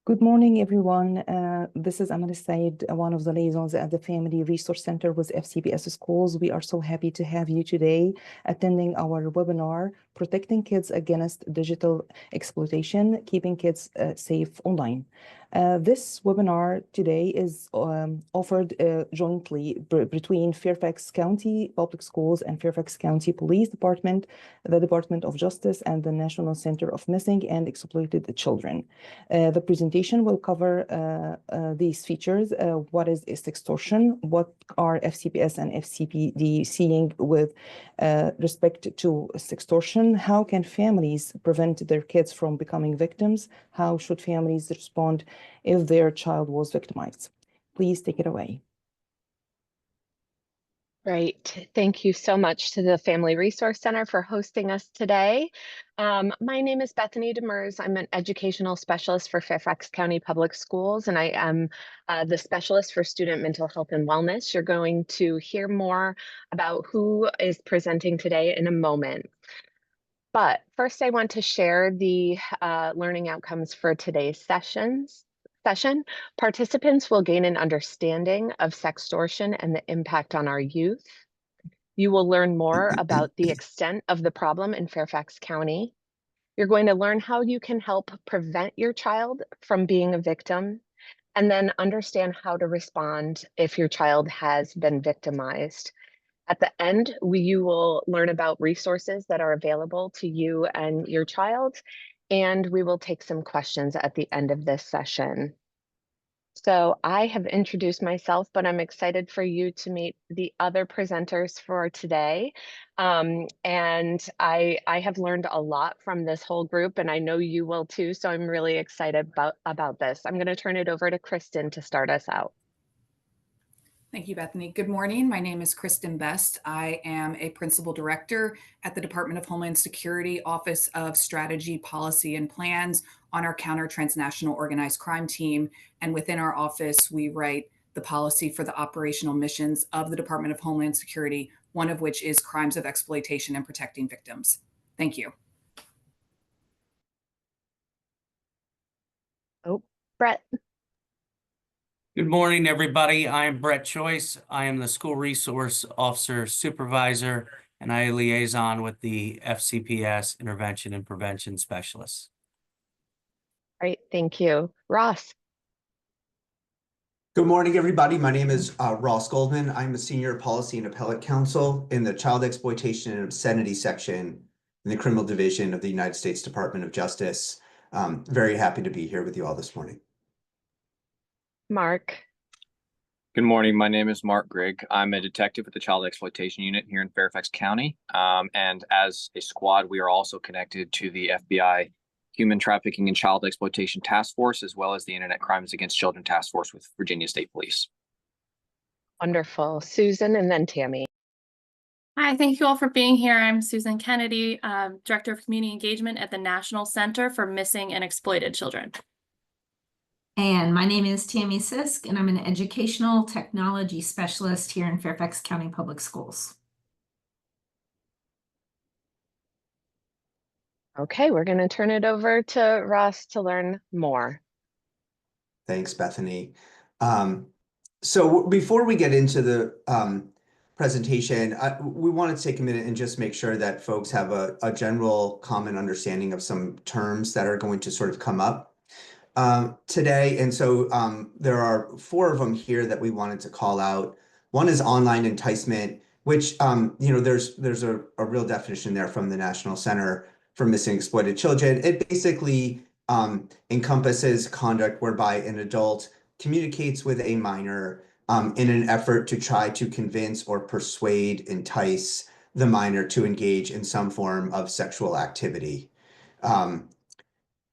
Good morning, everyone. This is Amal Said, one of the liaisons at the Family Resource Center with FCPS Schools. We are so happy to have you today attending our webinar, Protecting Kids Against Digital Exploitation, Keeping Kids Safe Online. This webinar today is offered jointly between Fairfax County Public Schools and Fairfax County Police Department, the Department of Justice, and the National Center of Missing and Exploited Children. The presentation will cover these features. What is sextortion? What are FCPS and FCPD seeing with respect to sextortion? How can families prevent their kids from becoming victims? How should families respond if their child was victimized? Please take it away. Great. Thank you so much to the Family Resource Center for hosting us today. My name is Bethany Demers. I'm an educational specialist for Fairfax County Public Schools, and I am the specialist for student mental health and wellness. You're going to hear more about who is presenting today in a moment. But first, I want to share the learning outcomes for today's session. Participants will gain an understanding of sextortion and the impact on our youth. You will learn more about the extent of the problem in Fairfax County. You're going to learn how you can help prevent your child from being a victim, and then understand how to respond if your child has been victimized. At the end, you will learn about resources that are available to you and your child, and we will take some questions at the end of this session. So I have introduced myself, but I'm excited for you to meet the other presenters for today. And I have learned a lot from this whole group, and I know you will too. So I'm really excited about this. I'm going to turn it over to Kristen to start us out. Thank you, Bethany. Good morning. My name is Kristen Best. I am a principal director at the Department of Homeland Security Office of Strategy, Policy, and Plans on our Counter Transnational Organized Crime team. And within our office, we write the policy for the operational missions of the Department of Homeland Security, one of which is crimes of exploitation and protecting victims. Thank you. Oh, Brett. Good morning, everybody. I am Brett Choice. I am the School Resource Officer Supervisor, and I liaison with the FCPS Intervention and Prevention Specialists. Great, thank you. Ross. Good morning, everybody. My name is Ross Goldman. I'm a Senior Policy and Appellate Counsel in the Child Exploitation and Obscenity section in the Criminal Division of the United States Department of Justice. Very happy to be here with you all this morning. Mark. Good morning. My name is Mark Grigg. I'm a detective with the Child Exploitation Unit here in Fairfax County. And as a squad, we are also connected to the FBI Human Trafficking and Child Exploitation Task Force, as well as the Internet Crimes Against Children Task Force with Virginia State Police. Wonderful. Susan and then Tammy. Hi, thank you all for being here. I'm Susan Kennedy, Director of Community Engagement at the National Center for Missing and Exploited Children. And my name is Tammy Sisk, and I'm an Educational Technology Specialist here in Fairfax County Public Schools. Okay, we're going to turn it over to Ross to learn more. Thanks, Bethany. So before we get into the presentation, we want to take a minute and just make sure that folks have a general common understanding of some terms that are going to sort of come up today. And so there are 4 of them here that we wanted to call out. One is online enticement, which, there's a real definition there from the National Center for Missing and Exploited Children. It basically encompasses conduct whereby an adult communicates with a minor in an effort to try to convince or persuade, entice the minor to engage in some form of sexual activity.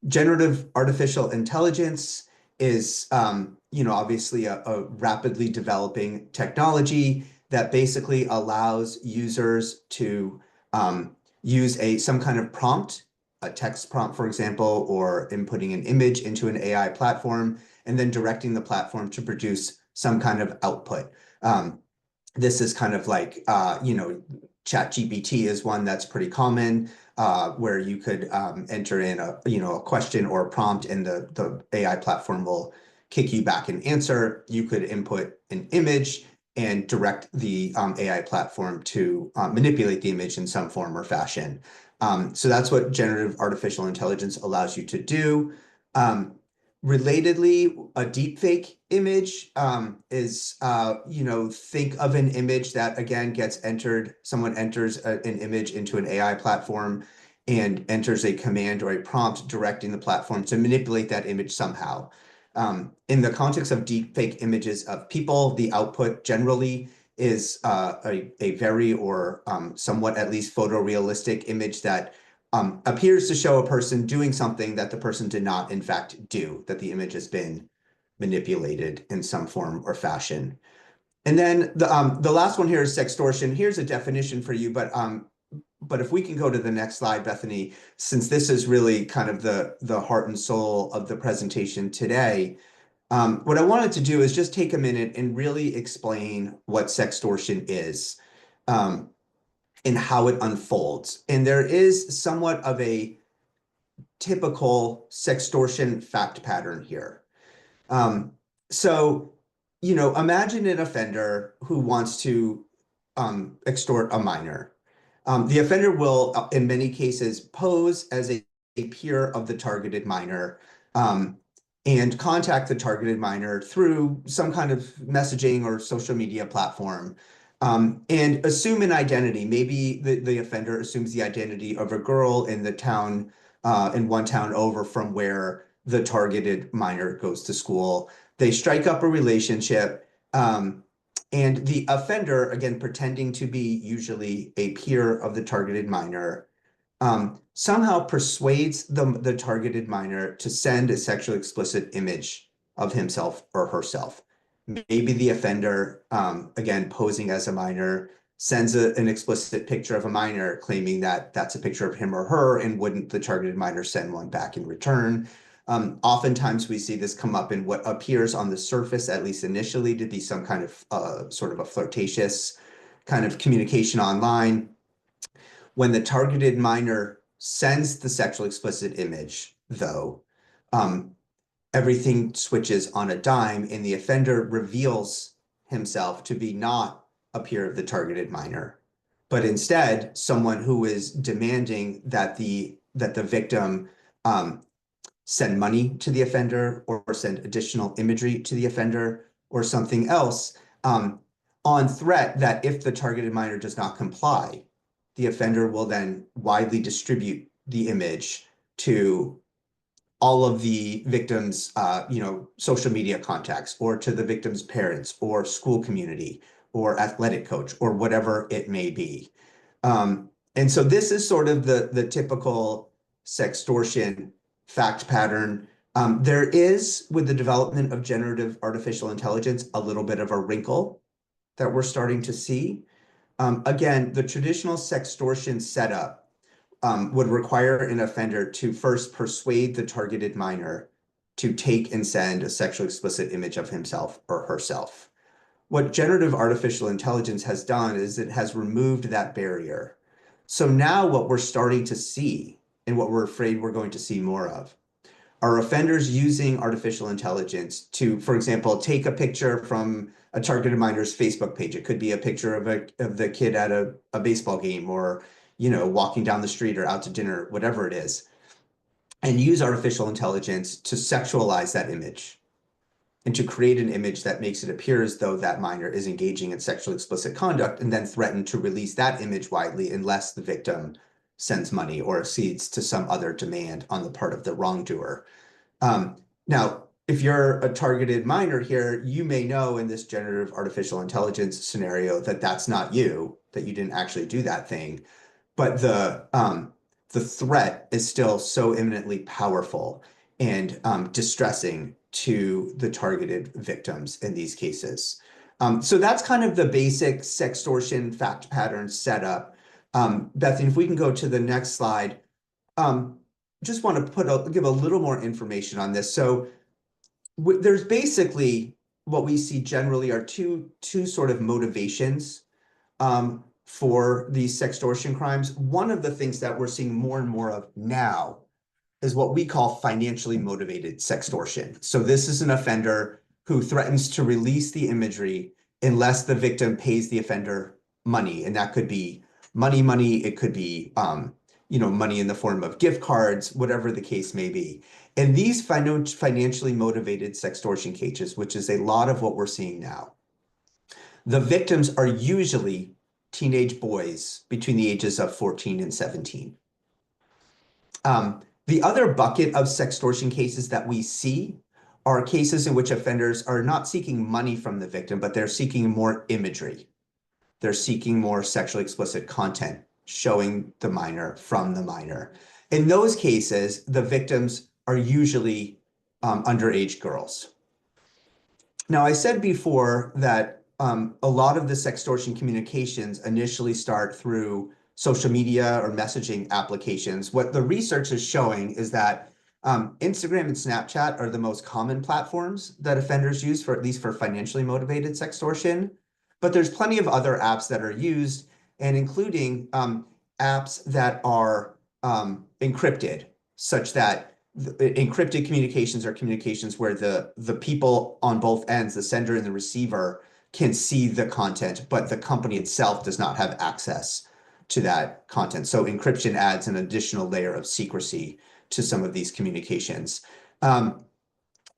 Generative artificial intelligence is, obviously a rapidly developing technology that basically allows users to use some kind of prompt, a text prompt, for example, or inputting an image into an AI platform, and then directing the platform to produce some kind of output. This is kind of like, ChatGPT is one that's pretty common. where you could enter in a question or a prompt, and the AI platform will kick you back an answer. You could input an image and direct the AI platform to manipulate the image in some form or fashion. So that's what generative artificial intelligence allows you to do. Relatedly, a deepfake image is, think of an image that, again, gets entered. Someone enters an image into an AI platform and enters a command or a prompt directing the platform to manipulate that image somehow. In the context of deepfake images of people, the output generally is a very or somewhat at least photorealistic image that appears to show a person doing something that the person did not in fact do, that the image has been manipulated in some form or fashion. And then the last one here is sextortion. Here's a definition for you, but if we can go to the next slide, Bethany, since this is really kind of the heart and soul of the presentation today, what I wanted to do is just take a minute and really explain what sextortion is. And how it unfolds. And there is somewhat of a typical sextortion fact pattern here. So, imagine an offender who wants to extort a minor. The offender will, in many cases, pose as a peer of the targeted minor and contact the targeted minor through some kind of messaging or social media platform. And assume an identity. Maybe the offender assumes the identity of a girl in the town, in one town over from where the targeted minor goes to school. They strike up a relationship, and the offender, again, pretending to be usually a peer of the targeted minor, somehow persuades the targeted minor to send a sexually explicit image of himself or herself. Maybe the offender, again, posing as a minor, sends an explicit picture of a minor claiming that that's a picture of him or her, and wouldn't the targeted minor send one back in return? Oftentimes we see this come up in what appears on the surface, at least initially, to be some kind of sort of a flirtatious kind of communication online. When the targeted minor sends the sexually explicit image, though, everything switches on a dime, and the offender reveals himself to be not a peer of the targeted minor, but instead someone who is demanding that the victim send money to the offender or send additional imagery to the offender or something else, on threat that if the targeted minor does not comply, the offender will then widely distribute the image to all of the victim's, social media contacts, or to the victim's parents or school community or athletic coach or whatever it may be. And so this is sort of the typical sextortion fact pattern. There is, with the development of generative artificial intelligence, a little bit of a wrinkle that we're starting to see. Again, the traditional sextortion setup would require an offender to first persuade the targeted minor to take and send a sexually explicit image of himself or herself. What generative artificial intelligence has done is it has removed that barrier. So now what we're starting to see, and what we're afraid we're going to see more of, are offenders using artificial intelligence to, for example, take a picture from a targeted minor's Facebook page. It could be a picture of the kid at a baseball game, or walking down the street or out to dinner, whatever it is, and use artificial intelligence to sexualize that image and to create an image that makes it appear as though that minor is engaging in sexually explicit conduct, and then threaten to release that image widely unless the victim sends money or accedes to some other demand on the part of the wrongdoer. Now, if you're a targeted minor here, you may know in this generative artificial intelligence scenario that that's not you, that you didn't actually do that thing. But the threat is still so imminently powerful and distressing to the targeted victims in these cases. So that's kind of the basic sextortion fact pattern setup. Bethany, if we can go to the next slide, just want to give a little more information on this. So there's basically what we see generally are two sort of motivations for these sextortion crimes, one of the things that we're seeing more and more of now is what we call financially motivated sextortion. So this is an offender who threatens to release the imagery unless the victim pays the offender money. And that could be money, it could be money in the form of gift cards, whatever the case may be. And these financially motivated sextortion cases, which is a lot of what we're seeing now, the victims are usually teenage boys between the ages of 14 and 17. The other bucket of sextortion cases that we see are cases in which offenders are not seeking money from the victim, but they're seeking more imagery. They're seeking more sexually explicit content, showing the minor from the minor. In those cases, the victims are usually underage girls. Now, I said before that a lot of the sextortion communications initially start through social media or messaging applications. What the research is showing is that Instagram and Snapchat are the most common platforms that offenders use, for at least for financially motivated sextortion. But there's plenty of other apps that are used, and including apps that are encrypted, such that encrypted communications are communications where the people on both ends, the sender and the receiver, can see the content, but the company itself does not have access to that content. So encryption adds an additional layer of secrecy to some of these communications. In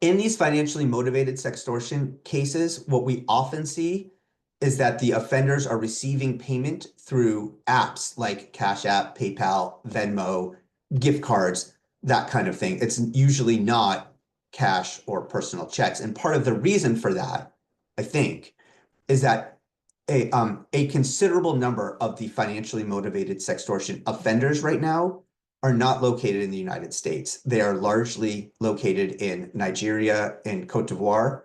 these financially motivated sextortion cases, what we often see is that the offenders are receiving payment through apps like Cash App, PayPal, Venmo, gift cards, that kind of thing. It's usually not cash or personal checks. And part of the reason for that, I think, is that a considerable number of the financially motivated sextortion offenders right now are not located in the United States. They are largely located in Nigeria and Cote d'Ivoire,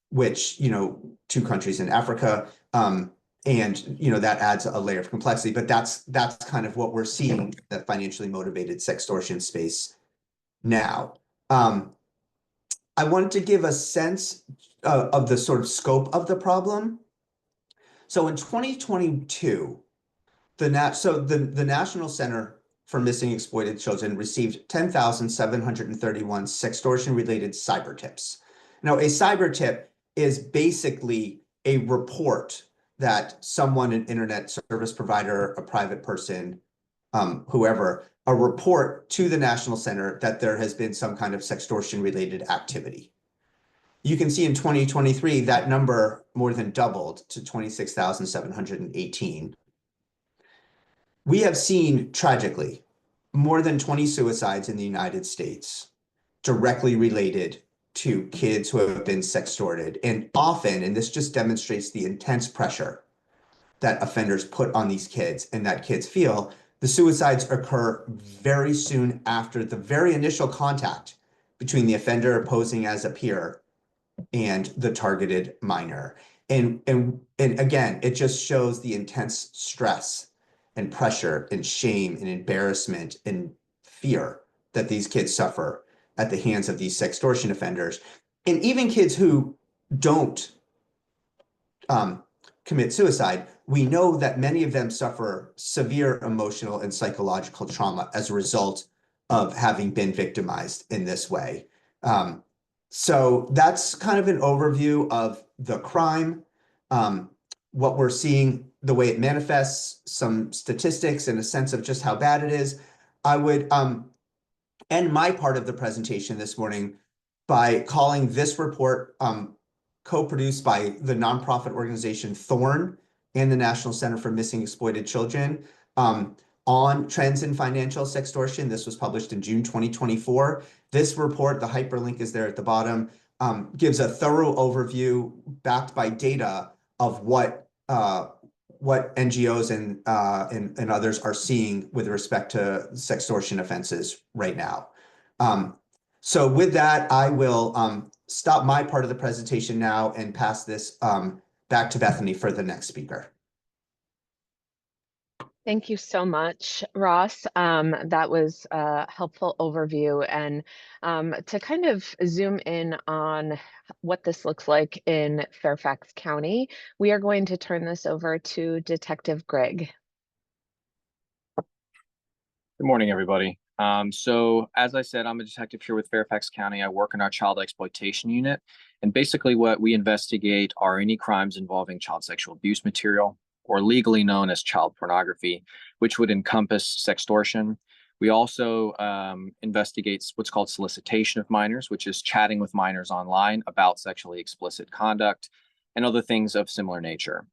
which, two countries in Africa. And, that adds a layer of complexity, but that's kind of what we're seeing in the financially motivated sextortion space now. I wanted to give a sense of the sort of scope of the problem. So in 2022, the National Center for Missing Exploited Children received 10,731 sextortion-related cyber tips. Now, a cyber tip is basically a report that someone, an internet service provider, a private person, whoever, a report to the National Center that there has been some kind of sextortion-related activity. You can see in 2023, that number more than doubled to 26,718. We have seen, tragically, more than 20 suicides in the United States directly related to kids who have been sextorted. And often, and this just demonstrates the intense pressure that offenders put on these kids and that kids feel, the suicides occur very soon after the very initial contact between the offender posing as a peer and the targeted minor. And again, it just shows the intense stress and pressure and shame and embarrassment and fear that these kids suffer at the hands of these sextortion offenders. And even kids who don't commit suicide, we know that many of them suffer severe emotional and psychological trauma as a result of having been victimized in this way. So that's kind of an overview of the crime, what we're seeing, the way it manifests, some statistics and a sense of just how bad it is. I would end my part of the presentation this morning by calling this report co-produced by the nonprofit organization Thorn and the National Center for Missing Exploited Children on trends in financial sextortion. This was published in June 2024. This report, the hyperlink is there at the bottom, gives a thorough overview backed by data of what NGOs and others are seeing with respect to sextortion offenses right now. So with that, I will stop my part of the presentation now and pass this back to Bethany for the next speaker. Thank you so much, Ross. That was a helpful overview. And to kind of zoom in on what this looks like in Fairfax County, we are going to turn this over to Detective Greg. Good morning, everybody. So as I said, I'm a detective here with Fairfax County. I work in our child exploitation unit. And basically what we investigate are any crimes involving child sexual abuse material, or legally known as child pornography, which would encompass sextortion. We also investigate what's called solicitation of minors, which is chatting with minors online about sexually explicit conduct and other things of similar nature.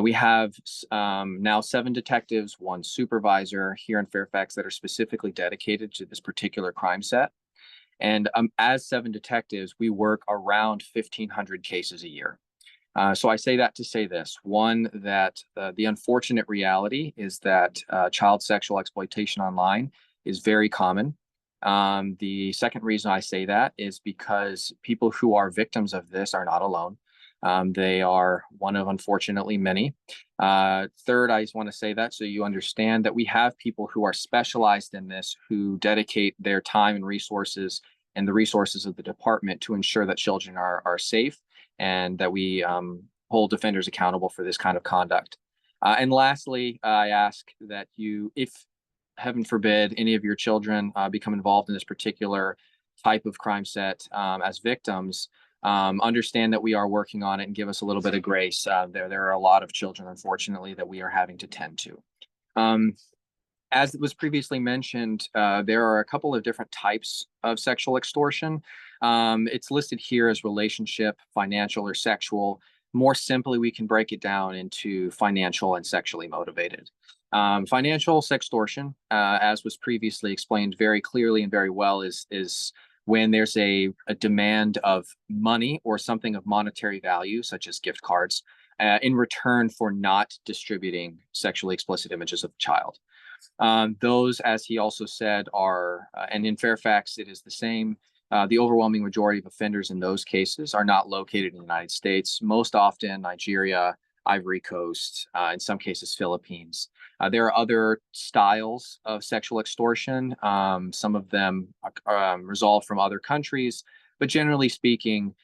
We have now 7 detectives, 1 supervisor here in Fairfax that are specifically dedicated to this particular crime set. And as 7 detectives, we work around 1,500 cases a year. So I say that to say this: one, that the unfortunate reality is that child sexual exploitation online is very common. The second reason I say that is because people who are victims of this are not alone. They are one of, unfortunately, many. Third, I just want to say that so you understand that we have people who are specialized in this, who dedicate their time and resources and the resources of the department to ensure that children are safe, and that we hold offenders accountable for this kind of conduct. And lastly, I ask that you, if heaven forbid, any of your children become involved in this particular type of crime set as victims, understand that we are working on it and give us a little bit of grace. There are a lot of children, unfortunately, that we are having to tend to. As was previously mentioned, there are a couple of different types of sexual extortion. It's listed here as relationship, financial, or sexual. More simply, we can break it down into financial and sexually motivated. Financial sextortion, as was previously explained very clearly and very well, is when there's a demand of money or something of monetary value, such as gift cards, in return for not distributing sexually explicit images of the child. Those, as he also said, are, and in Fairfax, it is the same. The overwhelming majority of offenders in those cases are not located in the United States, most often Nigeria, Ivory Coast, in some cases, Philippines. There are other styles of sexual extortion. Some of them resolve from other countries, but generally speaking,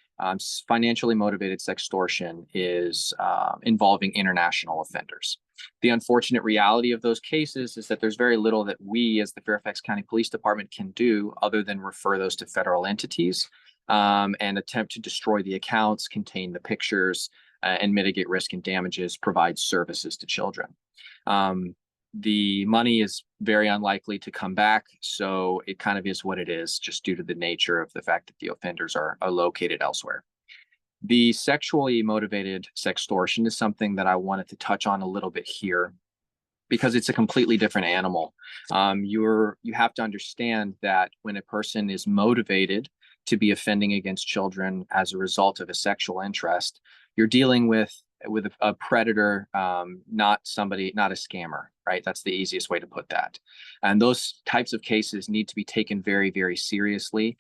financially motivated sextortion is involving international offenders. The unfortunate reality of those cases is that there's very little that we as the Fairfax County Police Department can do other than refer those to federal entities and attempt to destroy the accounts, contain the pictures, and mitigate risk and damages, provide services to children. The money is very unlikely to come back, so it kind of is what it is, just due to the nature of the fact that the offenders are located elsewhere. The sexually motivated sextortion is something that I wanted to touch on a little bit here, because it's a completely different animal. You have to understand that when a person is motivated to be offending against children as a result of a sexual interest, you're dealing with a predator, not a scammer, right? That's the easiest way to put that. And those types of cases need to be taken very, very seriously.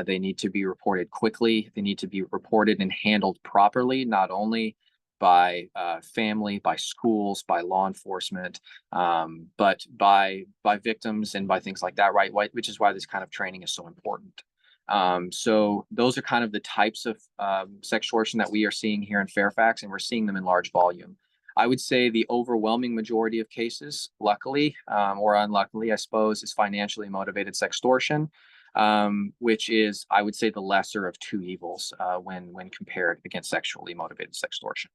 They need to be reported quickly. They need to be reported and handled properly, not only by family, by schools, by law enforcement, but by victims and by things like that, right? Which is why this kind of training is so important. So those are kind of the types of sextortion that we are seeing here in Fairfax, and we're seeing them in large volume. I would say the overwhelming majority of cases, luckily or unluckily, I suppose, is financially motivated sextortion, which is, I would say, the lesser of two evils when compared against sexually motivated sextortion.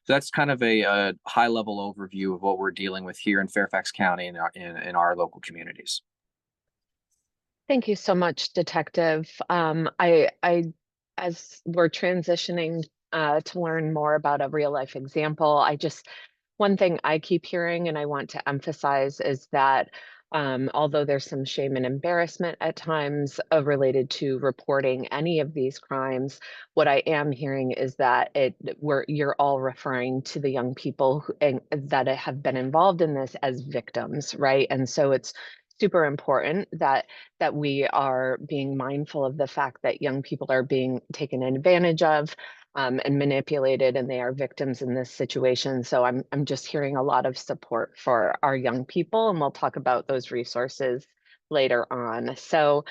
So that's kind of a high-level overview of what we're dealing with here in Fairfax County and in our local communities. Thank you so much, Detective. As we're transitioning to learn more about a real life example, one thing I keep hearing and I want to emphasize is that although there's some shame and embarrassment at times related to reporting any of these crimes, what I am hearing is that you're all referring to the young people that have been involved in this as victims, right? And so it's super important that we are being mindful of the fact that young people are being taken advantage of and manipulated, and they are victims in this situation. So I'm just hearing a lot of support for our young people, and we'll talk about those resources later on. So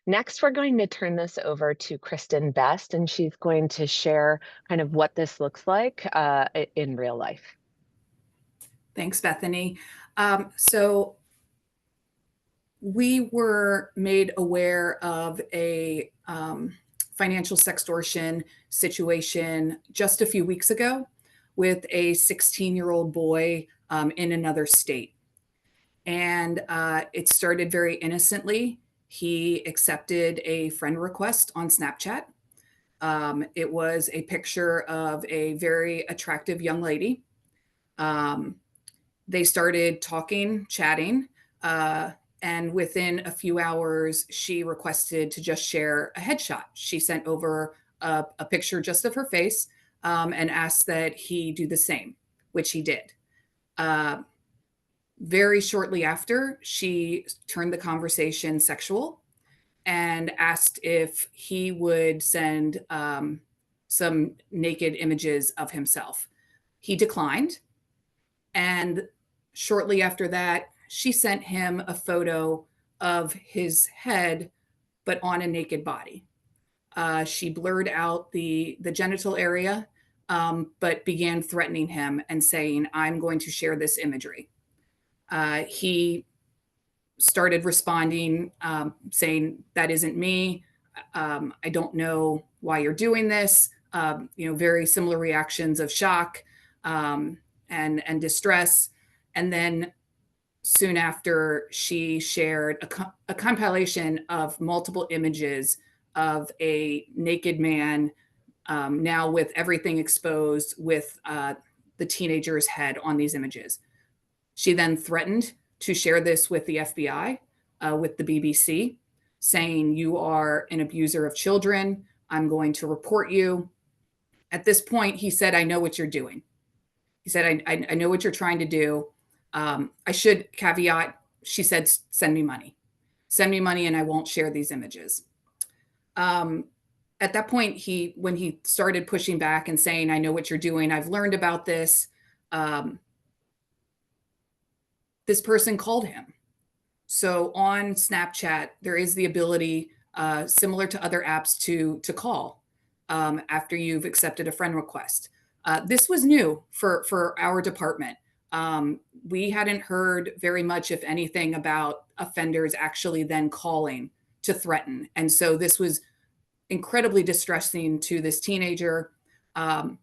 next, we're going to turn this over to Kristen Best, and she's going to share kind of what this looks like in real life. Thanks, Bethany. So we were made aware of a financial sextortion situation just a few weeks ago with a 16-year-old boy in another state. And it started very innocently. He accepted a friend request on Snapchat. It was a picture of a very attractive young lady. They started talking, chatting, and within a few hours, she requested to just share a headshot. She sent over a picture just of her face and asked that he do the same, which he did. Very shortly after, she turned the conversation sexual and asked if he would send some naked images of himself. He declined. And shortly after that, she sent him a photo of his head, but on a naked body. She blurred out the genital area, but began threatening him and saying, "I'm going to share this imagery." He started responding, saying, "That isn't me. I don't know why you're doing this." Very similar reactions of shock and distress. And then soon after, she shared a compilation of multiple images of a naked man, now with everything exposed, with the teenager's head on these images. She then threatened to share this with the FBI, with the BBC, saying, "You are an abuser of children. I'm going to report you." At this point, he said, "I know what you're doing." He said, I know what you're trying to do. I should caveat, she said, "Send me money. Send me money and I won't share these images." At that point, when he started pushing back and saying, "I know what you're doing. I've learned about this," this person called him. So on Snapchat, there is the ability, similar to other apps, to call after you've accepted a friend request. This was new for our department. We hadn't heard very much, if anything, about offenders actually then calling to threaten. And so this was incredibly distressing to this teenager. And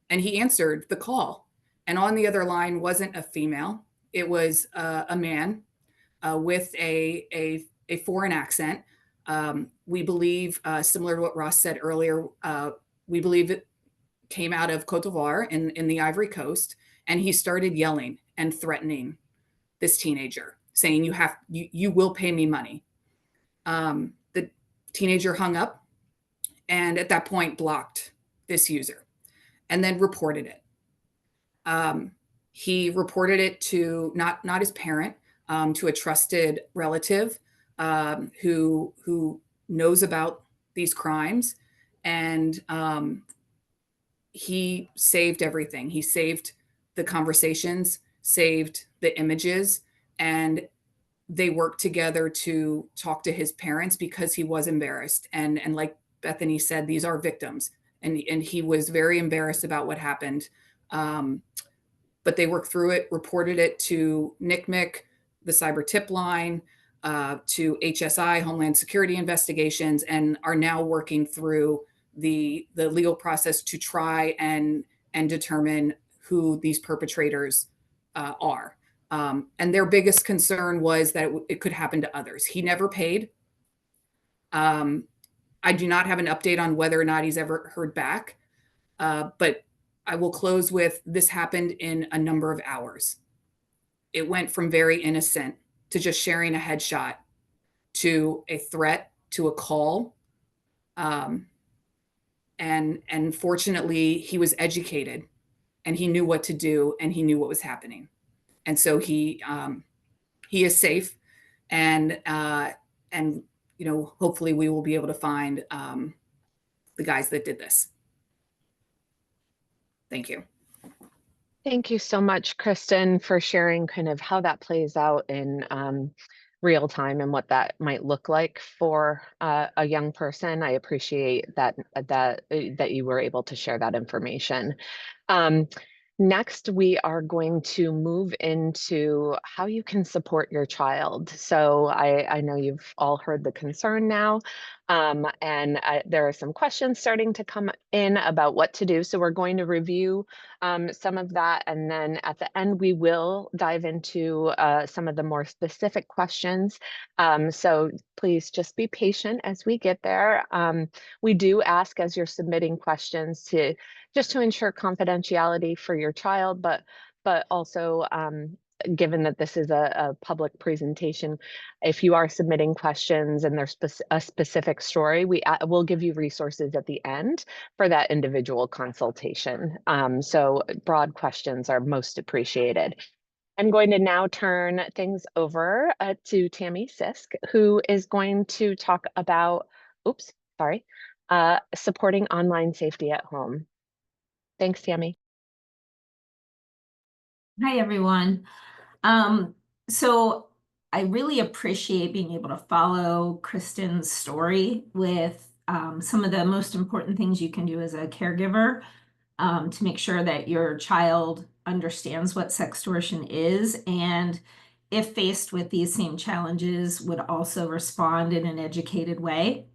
he answered the call. And on the other line wasn't a female. It was a man with a foreign accent. We believe, similar to what Ross said earlier, we believe it came out of Cote d'Ivoire in the Ivory Coast, and he started yelling and threatening this teenager, saying, you will pay me money." The teenager hung up, and at that point blocked this user, and then reported it. He reported it to not his parent, to a trusted relative who knows about these crimes, and he saved everything. He saved the conversations, saved the images, and they worked together to talk to his parents because he was embarrassed. And like Bethany said, these are victims, and he was very embarrassed about what happened. But they worked through it, reported it to NCMEC, the cyber tip line, to HSI, Homeland Security Investigations, and are now working through the legal process to try and determine who these perpetrators are. And their biggest concern was that it could happen to others. He never paid. I do not have an update on whether or not he's ever heard back, but I will close with, this happened in a number of hours. It went from very innocent to just sharing a headshot to a threat to a call. And fortunately, he was educated and he knew what to do and he knew what was happening. And so he he is safe, and hopefully we will be able to find the guys that did this. Thank you. Thank you so much, Kristen, for sharing kind of how that plays out in real time and what that might look like for a young person. I appreciate that you were able to share that information. Next, we are going to move into how you can support your child. So I know you've all heard the concern now, and there are some questions starting to come in about what to do. So we're going to review some of that, and then at the end, we will dive into some of the more specific questions. So please just be patient as we get there. We do ask, as you're submitting questions, to ensure confidentiality for your child, but also given that this is a public presentation, if you are submitting questions and there's a specific story, we'll give you resources at the end for that individual consultation. So broad questions are most appreciated. I'm going to now turn things over to Tammy Sisk, who is going to talk about, supporting online safety at home. Thanks, Tammy. Hi, everyone. So I really appreciate being able to follow Kristen's story with some of the most important things you can do as a caregiver to make sure that your child understands what sextortion is, and if faced with these same challenges, would also respond in an educated way.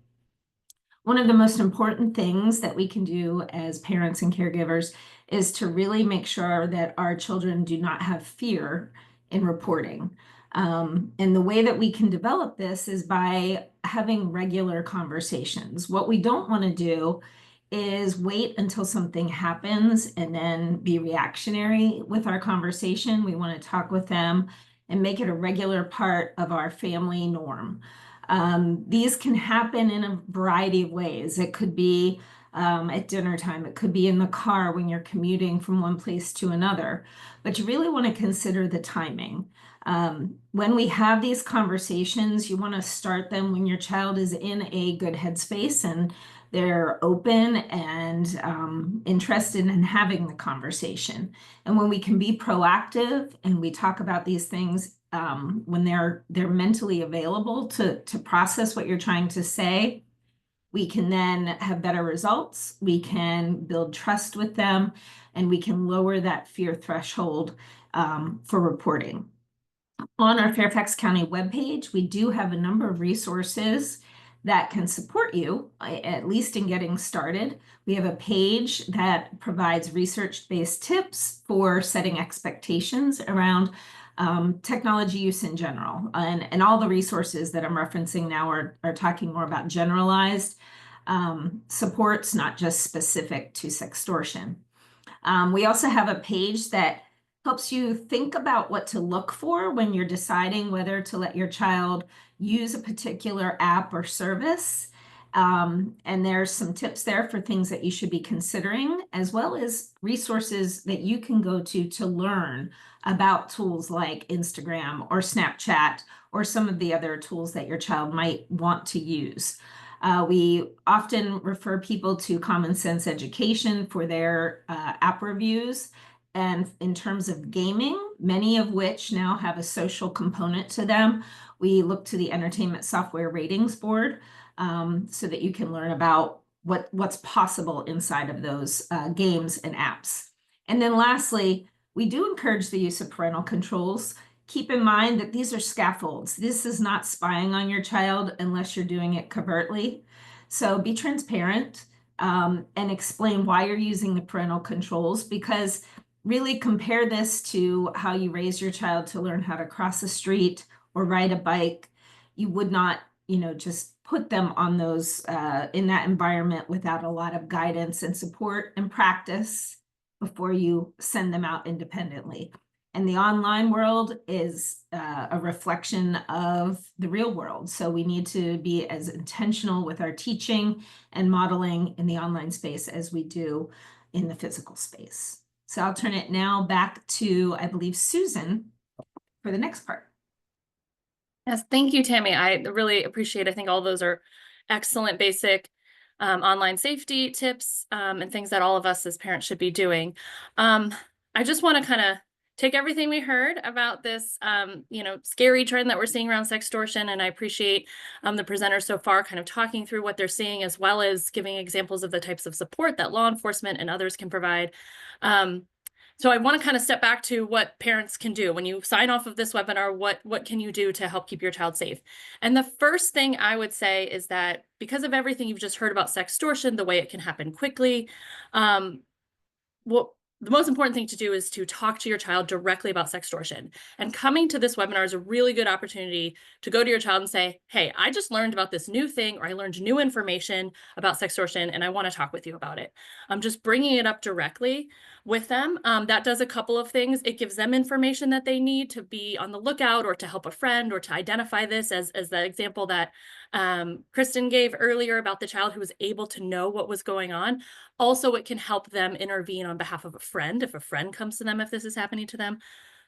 One of the most important things that we can do as parents and caregivers is to really make sure that our children do not have fear in reporting. And the way that we can develop this is by having regular conversations. What we don't want to do is wait until something happens and then be reactionary with our conversation. We want to talk with them and make it a regular part of our family norm. These can happen in a variety of ways. It could be at dinner time. It could be in the car when you're commuting from one place to another. But you really want to consider the timing. When we have these conversations, you want to start them when your child is in a good headspace and they're open and interested in having the conversation. And when we can be proactive and we talk about these things when they're mentally available to process what you're trying to say, we can then have better results. We can build trust with them, and we can lower that fear threshold for reporting. On our Fairfax County webpage, we do have a number of resources that can support you, at least in getting started. We have a page that provides research-based tips for setting expectations around technology use in general. And all the resources that I'm referencing now are talking more about generalized supports, not just specific to sextortion. We also have a page that helps you think about what to look for when you're deciding whether to let your child use a particular app or service. And there's some tips there for things that you should be considering, as well as resources that you can go to learn about tools like Instagram or Snapchat or some of the other tools that your child might want to use. We often refer people to Common Sense Education for their app reviews. And in terms of gaming, many of which now have a social component to them, we look to the Entertainment Software Ratings Board so that you can learn about what's possible inside of those games and apps. And then lastly, we do encourage the use of parental controls. Keep in mind that these are scaffolds. This is not spying on your child unless you're doing it covertly. So be transparent and explain why you're using the parental controls, because really compare this to how you raise your child to learn how to cross the street or ride a bike. You would not, just put them on those in that environment without a lot of guidance and support and practice before you send them out independently. And the online world is a reflection of the real world. So we need to be as intentional with our teaching and modeling in the online space as we do in the physical space. So I'll turn it now back to, I believe, Susan for the next part. Yes, thank you, Tammy. I really appreciate, I think all those are excellent basic online safety tips and things that all of us as parents should be doing. I just want to kind of take everything we heard about this, scary trend that we're seeing around sextortion. And I appreciate the presenters so far kind of talking through what they're seeing, as well as giving examples of the types of support that law enforcement and others can provide. So I want to kind of step back to what parents can do. When you sign off of this webinar, what can you do to help keep your child safe? And the first thing I would say is that because of everything you've just heard about sextortion, the way it can happen quickly, the most important thing to do is to talk to your child directly about sextortion. And coming to this webinar is a really good opportunity to go to your child and say, hey, I just learned about this new thing, or I learned new information about sextortion, and I want to talk with you about it. I'm just bringing it up directly with them. That does a couple of things. It gives them information that they need to be on the lookout, or to help a friend, or to identify this, as the example that Kristen gave earlier about the child who was able to know what was going on. Also, it can help them intervene on behalf of a friend if a friend comes to them, if this is happening to them.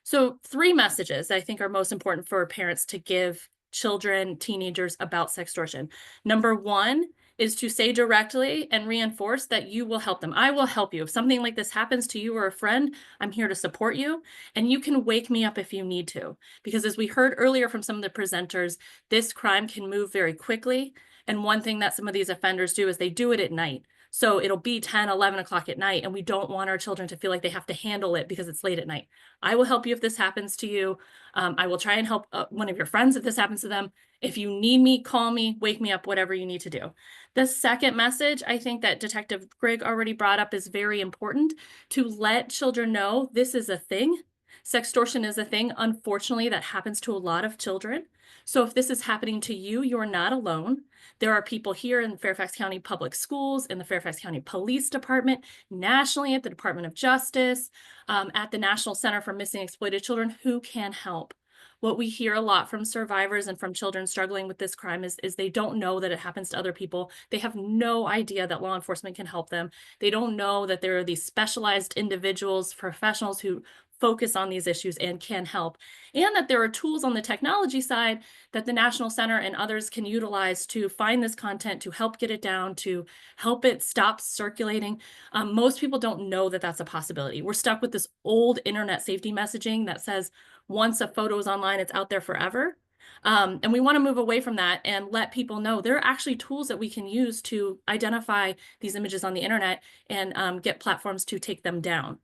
So 3 messages I think are most important for parents to give children, teenagers about sextortion. Number 1 is to say directly and reinforce that you will help them. I will help you. If something like this happens to you or a friend, I'm here to support you, and you can wake me up if you need to. Because as we heard earlier from some of the presenters, this crime can move very quickly. And one thing that some of these offenders do is they do it at night. So it'll be 10, 11 o'clock at night, and we don't want our children to feel like they have to handle it because it's late at night. I will help you if this happens to you. I will try and help one of your friends if this happens to them. If you need me, call me, wake me up, whatever you need to do. The second message I think that Detective Grigg already brought up is very important, to let children know this is a thing. Sextortion is a thing, unfortunately, that happens to a lot of children. So if this is happening to you, you're not alone. There are people here in Fairfax County Public Schools, in the Fairfax County Police Department, nationally at the Department of Justice, at the National Center for Missing and Exploited Children, who can help. What we hear a lot from survivors and from children struggling with this crime is they don't know that it happens to other people. They have no idea that law enforcement can help them. They don't know that there are these specialized individuals, professionals who focus on these issues and can help, and that there are tools on the technology side that the National Center and others can utilize to find this content, to help get it down, to help it stop circulating. Most people don't know that that's a possibility. We're stuck with this old internet safety messaging that says once a photo is online, it's out there forever. And we want to move away from that and let people know there are actually tools that we can use to identify these images on the internet and get platforms to take them down.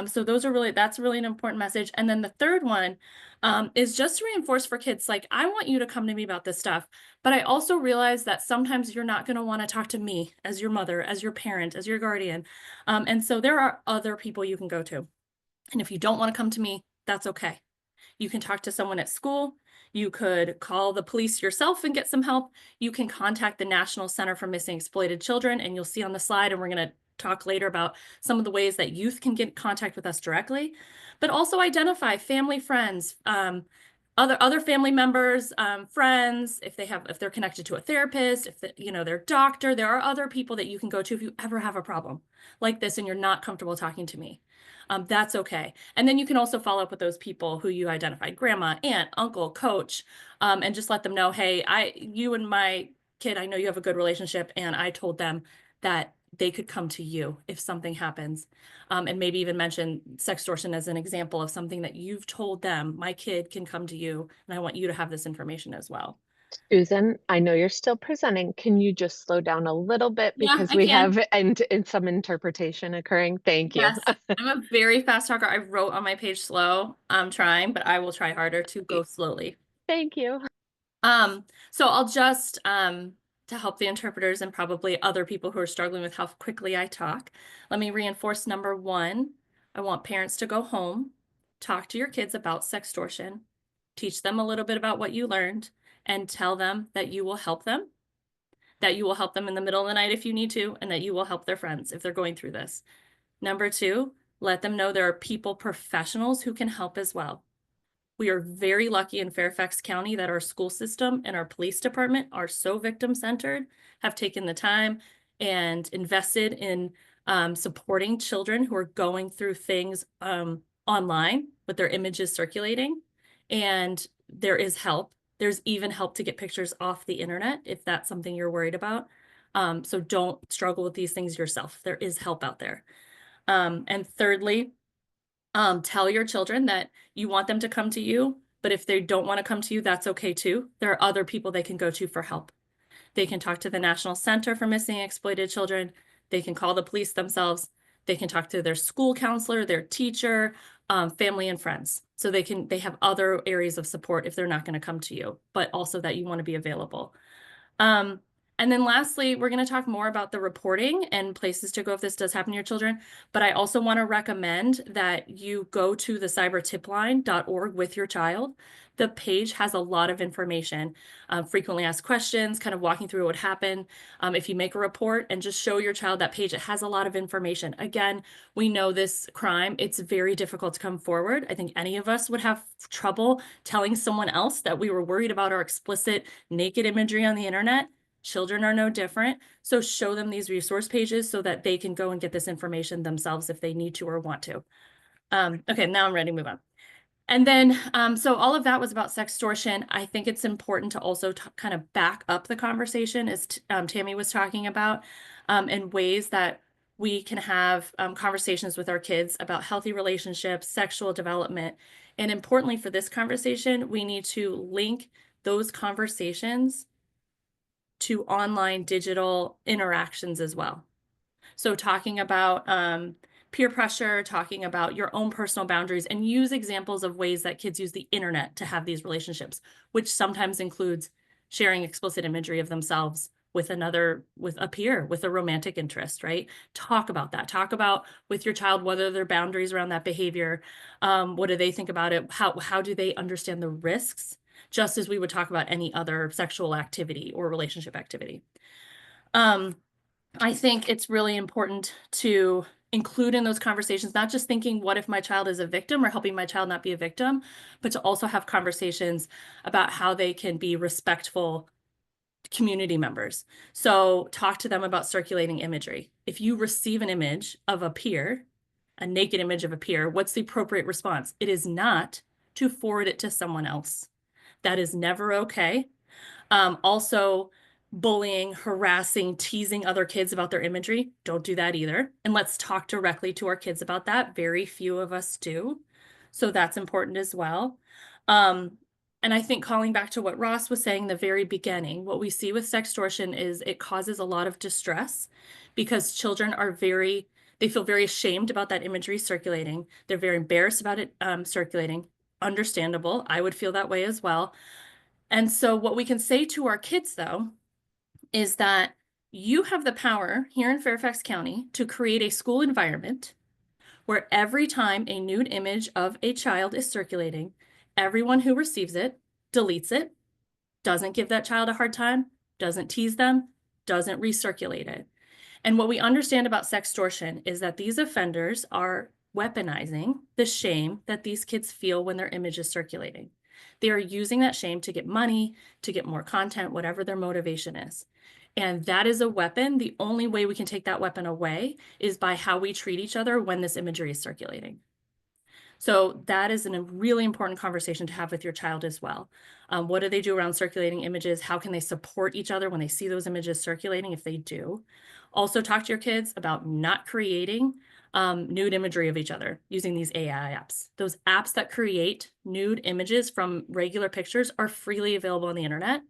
So that's really an important message. And then the third one is just to reinforce for kids, like, I want you to come to me about this stuff, but I also realize that sometimes you're not going to want to talk to me as your mother, as your parent, as your guardian. And so there are other people you can go to. And if you don't want to come to me, that's okay. You can talk to someone at school. You could call the police yourself and get some help. You can contact the National Center for Missing and Exploited Children, and you'll see on the slide, and we're going to talk later about some of the ways that youth can get in contact with us directly, but also identify family, friends, other family members, friends, if they're connected to a therapist, if their doctor. There are other people that you can go to if you ever have a problem like this and you're not comfortable talking to me. That's okay. And then you can also follow up with those people who you identified, grandma, aunt, uncle, coach, and just let them know, hey, you and my kid, I know you have a good relationship, and I told them that they could come to you if something happens. And maybe even mention sextortion as an example of something that you've told them, my kid can come to you, and I want you to have this information as well. Susan, I know you're still presenting. Can you just slow down a little bit, because we have some interpretation occurring? Thank you. Yes, I'm a very fast talker. I wrote on my page slow. I'm trying, but I will try harder to go slowly. Thank you. So I'll just to help the interpreters and probably other people who are struggling with how quickly I talk, let me reinforce number 1. I want parents to go home, talk to your kids about sextortion, teach them a little bit about what you learned, and tell them that you will help them, that you will help them in the middle of the night if you need to, and that you will help their friends if they're going through this. Number 2, let them know there are people, professionals who can help as well. We are very lucky in Fairfax County that our school system and our police department are so victim-centered, have taken the time and invested in supporting children who are going through things online with their images circulating. And there is help. There's even help to get pictures off the internet if that's something you're worried about. So don't struggle with these things yourself. There is help out there. And thirdly, tell your children that you want them to come to you, but if they don't want to come to you, that's okay too. There are other people they can go to for help. They can talk to the National Center for Missing and Exploited Children. They can call the police themselves. They can talk to their school counselor, their teacher, family and friends. So they have other areas of support if they're not going to come to you, but also that you want to be available. And then lastly, we're going to talk more about the reporting and places to go if this does happen to your children. But I also want to recommend that you go to the cybertipline.org with your child. The page has a lot of information, frequently asked questions, kind of walking through what happened. If you make a report and just show your child that page, it has a lot of information. Again, we know this crime, it's very difficult to come forward. I think any of us would have trouble telling someone else that we were worried about our explicit naked imagery on the internet. Children are no different. So show them these resource pages so that they can go and get this information themselves if they need to or want to. Okay, now I'm ready to move on. And then, so all of that was about sextortion. I think it's important to also kind of back up the conversation as Tammy was talking about, in ways that we can have conversations with our kids about healthy relationships, sexual development. And importantly for this conversation, we need to link those conversations to online digital interactions as well. So talking about peer pressure, talking about your own personal boundaries, and use examples of ways that kids use the internet to have these relationships, which sometimes includes sharing explicit imagery of themselves with a peer, with a romantic interest, right? Talk about that. Talk about with your child, what are their boundaries around that behavior? What do they think about it? How do they understand the risks? Just as we would talk about any other sexual activity or relationship activity. I think it's really important to include in those conversations, not just thinking, what if my child is a victim, or helping my child not be a victim, but to also have conversations about how they can be respectful community members. So talk to them about circulating imagery. If you receive an image of a peer, a naked image of a peer, what's the appropriate response? It is not to forward it to someone else. That is never okay. Also, bullying, harassing, teasing other kids about their imagery, don't do that either. And let's talk directly to our kids about that. Very few of us do. So that's important as well. And I think calling back to what Ross was saying in the very beginning, what we see with sextortion is it causes a lot of distress because children are they feel very ashamed about that imagery circulating. They're very embarrassed about it circulating. Understandable. I would feel that way as well. And so what we can say to our kids, though, is that you have the power here in Fairfax County to create a school environment where every time a nude image of a child is circulating, everyone who receives it deletes it, doesn't give that child a hard time, doesn't tease them, doesn't recirculate it. And what we understand about sextortion is that these offenders are weaponizing the shame that these kids feel when their image is circulating. They are using that shame to get money, to get more content, whatever their motivation is. And that is a weapon. The only way we can take that weapon away is by how we treat each other when this imagery is circulating. So that is a really important conversation to have with your child as well. What do they do around circulating images? How can they support each other when they see those images circulating, if they do? Also talk to your kids about not creating nude imagery of each other using these AI apps. Those apps that create nude images from regular pictures are freely available on the internet.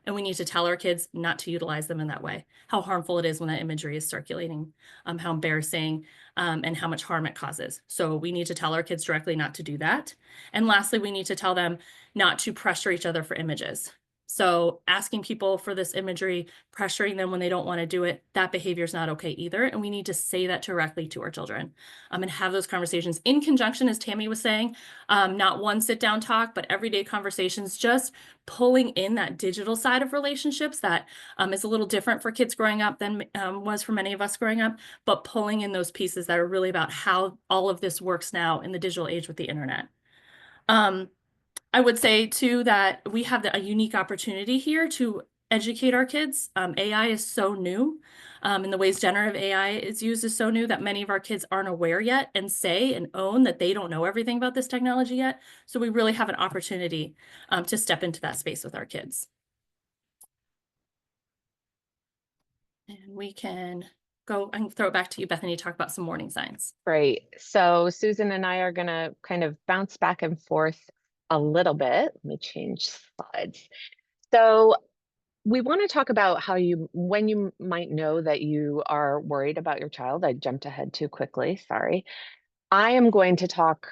And we need to tell our kids not to utilize them in that way, how harmful it is when that imagery is circulating, how embarrassing and how much harm it causes. So we need to tell our kids directly not to do that. And lastly, we need to tell them not to pressure each other for images. So asking people for this imagery, pressuring them when they don't want to do it, that behavior is not okay either. And we need to say that directly to our children and have those conversations in conjunction, as Tammy was saying, not one sit down talk, but everyday conversations, just pulling in that digital side of relationships that is a little different for kids growing up than was for many of us growing up, but pulling in those pieces that are really about how all of this works now in the digital age with the internet. I would say too that we have a unique opportunity here to educate our kids. AI is so new. And the ways generative AI is used is so new that many of our kids aren't aware yet and say and own that they don't know everything about this technology yet. So we really have an opportunity to step into that space with our kids. And we can go and throw it back to you, Bethany, to talk about some warning signs. Great. So Susan and I are going to kind of bounce back and forth a little bit. Let me change slides. So we want to talk about when you might know that you are worried about your child. I jumped ahead too quickly. Sorry. I am going to talk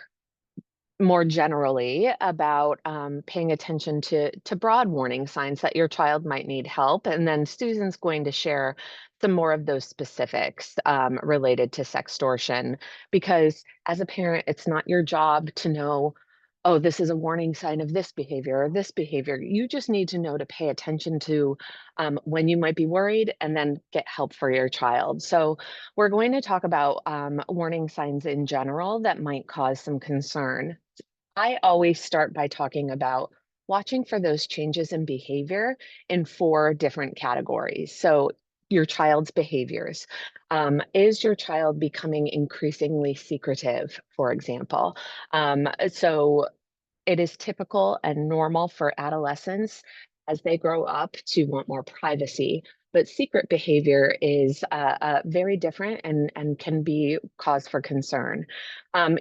more generally about paying attention to broad warning signs that your child might need help. And then Susan's going to share some more of those specifics related to sextortion, because as a parent, it's not your job to know, oh, this is a warning sign of this behavior or this behavior. You just need to know to pay attention to when you might be worried and then get help for your child. So we're going to talk about warning signs in general that might cause some concern. I always start by talking about watching for those changes in behavior in 4 different categories. So your child's behaviors. Is your child becoming increasingly secretive, for example? So it is typical and normal for adolescents as they grow up to want more privacy, but secret behavior is very different and can be cause for concern.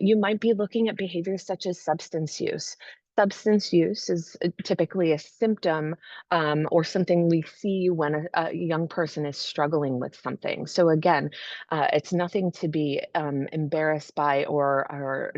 You might be looking at behaviors such as substance use. Substance use is typically a symptom or something we see when a young person is struggling with something. So again, it's nothing to be embarrassed by or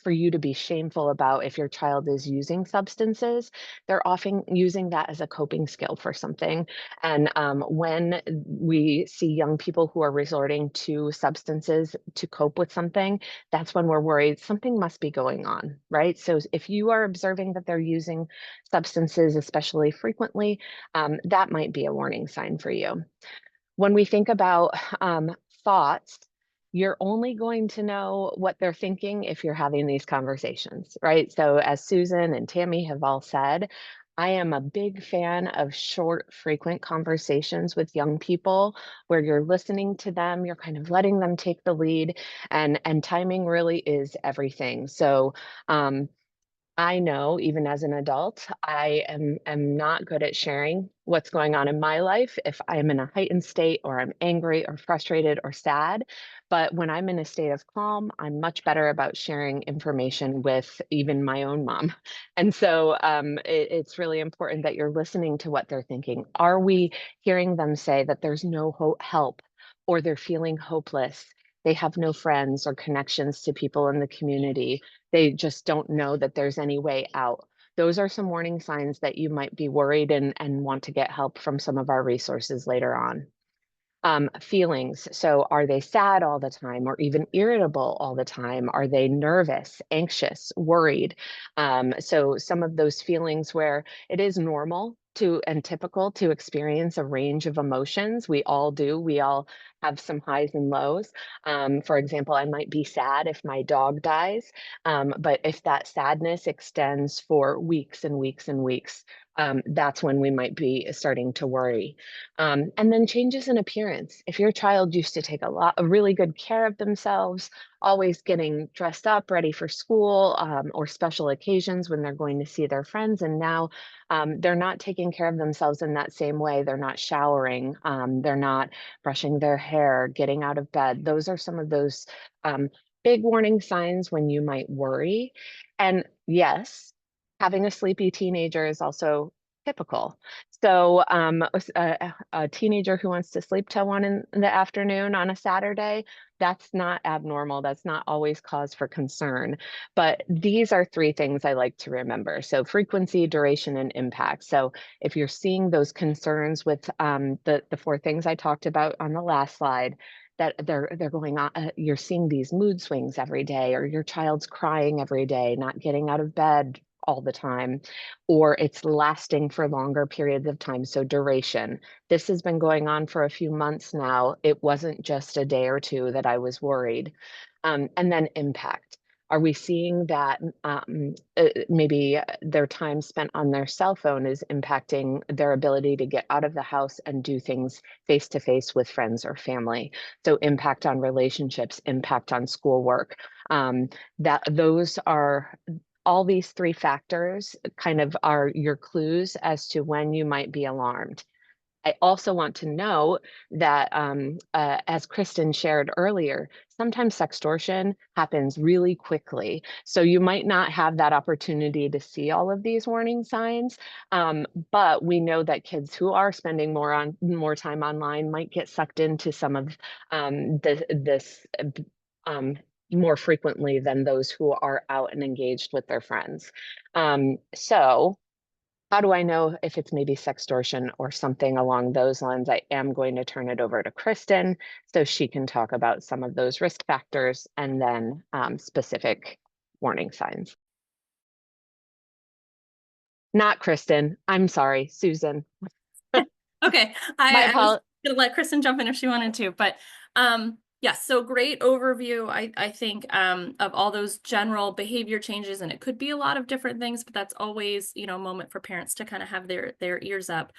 for you to be shameful about if your child is using substances. They're often using that as a coping skill for something. And when we see young people who are resorting to substances to cope with something, that's when we're worried something must be going on, right? So if you are observing that they're using substances, especially frequently, that might be a warning sign for you. When we think about thoughts, you're only going to know what they're thinking if you're having these conversations, right? So as Susan and Tammy have all said, I am a big fan of short, frequent conversations with young people where you're listening to them, you're kind of letting them take the lead, and timing really is everything. So I know even as an adult, I am not good at sharing what's going on in my life if I'm in a heightened state or I'm angry or frustrated or sad. But when I'm in a state of calm, I'm much better about sharing information with even my own mom. And so it's really important that you're listening to what they're thinking. Are we hearing them say that there's no help or they're feeling hopeless? They have no friends or connections to people in the community. They just don't know that there's any way out. Those are some warning signs that you might be worried and want to get help from some of our resources later on. Feelings. So are they sad all the time or even irritable all the time? Are they nervous, anxious, worried? So some of those feelings where it is normal and typical to experience a range of emotions. We all do. We all have some highs and lows. For example, I might be sad if my dog dies, but if that sadness extends for weeks and weeks and weeks, that's when we might be starting to worry. And then changes in appearance. If your child used to take a really good care of themselves, always getting dressed up, ready for school or special occasions when they're going to see their friends, and now they're not taking care of themselves in that same way. They're not showering, they're not brushing their hair, getting out of bed. Those are some of those big warning signs when you might worry. And yes, having a sleepy teenager is also typical. So a teenager who wants to sleep till 1 in the afternoon on a Saturday, that's not abnormal. That's not always cause for concern. But these are 3 things I like to remember. So frequency, duration, and impact. So if you're seeing those concerns with the 4 things I talked about on the last slide, that they're going on, you're seeing these mood swings every day, or your child's crying every day, not getting out of bed all the time, or it's lasting for longer periods of time. So duration. This has been going on for a few months now. It wasn't just a day or 2 that I was worried. And then impact. Are we seeing that maybe their time spent on their cell phone is impacting their ability to get out of the house and do things face-to-face with friends or family? So impact on relationships, impact on schoolwork. Those are all these three factors kind of are your clues as to when you might be alarmed. I also want to know that, as Kristen shared earlier, sometimes sextortion happens really quickly. So you might not have that opportunity to see all of these warning signs, but we know that kids who are spending more time online might get sucked into some of this more frequently than those who are out and engaged with their friends. So how do I know if it's maybe sextortion or something along those lines? I am going to turn it over to Kristen so she can talk about some of those risk factors and then specific warning signs. Not Kristen. I'm sorry, Susan. Okay, I was gonna let Kristen jump in if she wanted to, but yes, so great overview, I think, of all those general behavior changes, and it could be a lot of different things, but that's always, you know, a moment for parents to kind of have their ears up.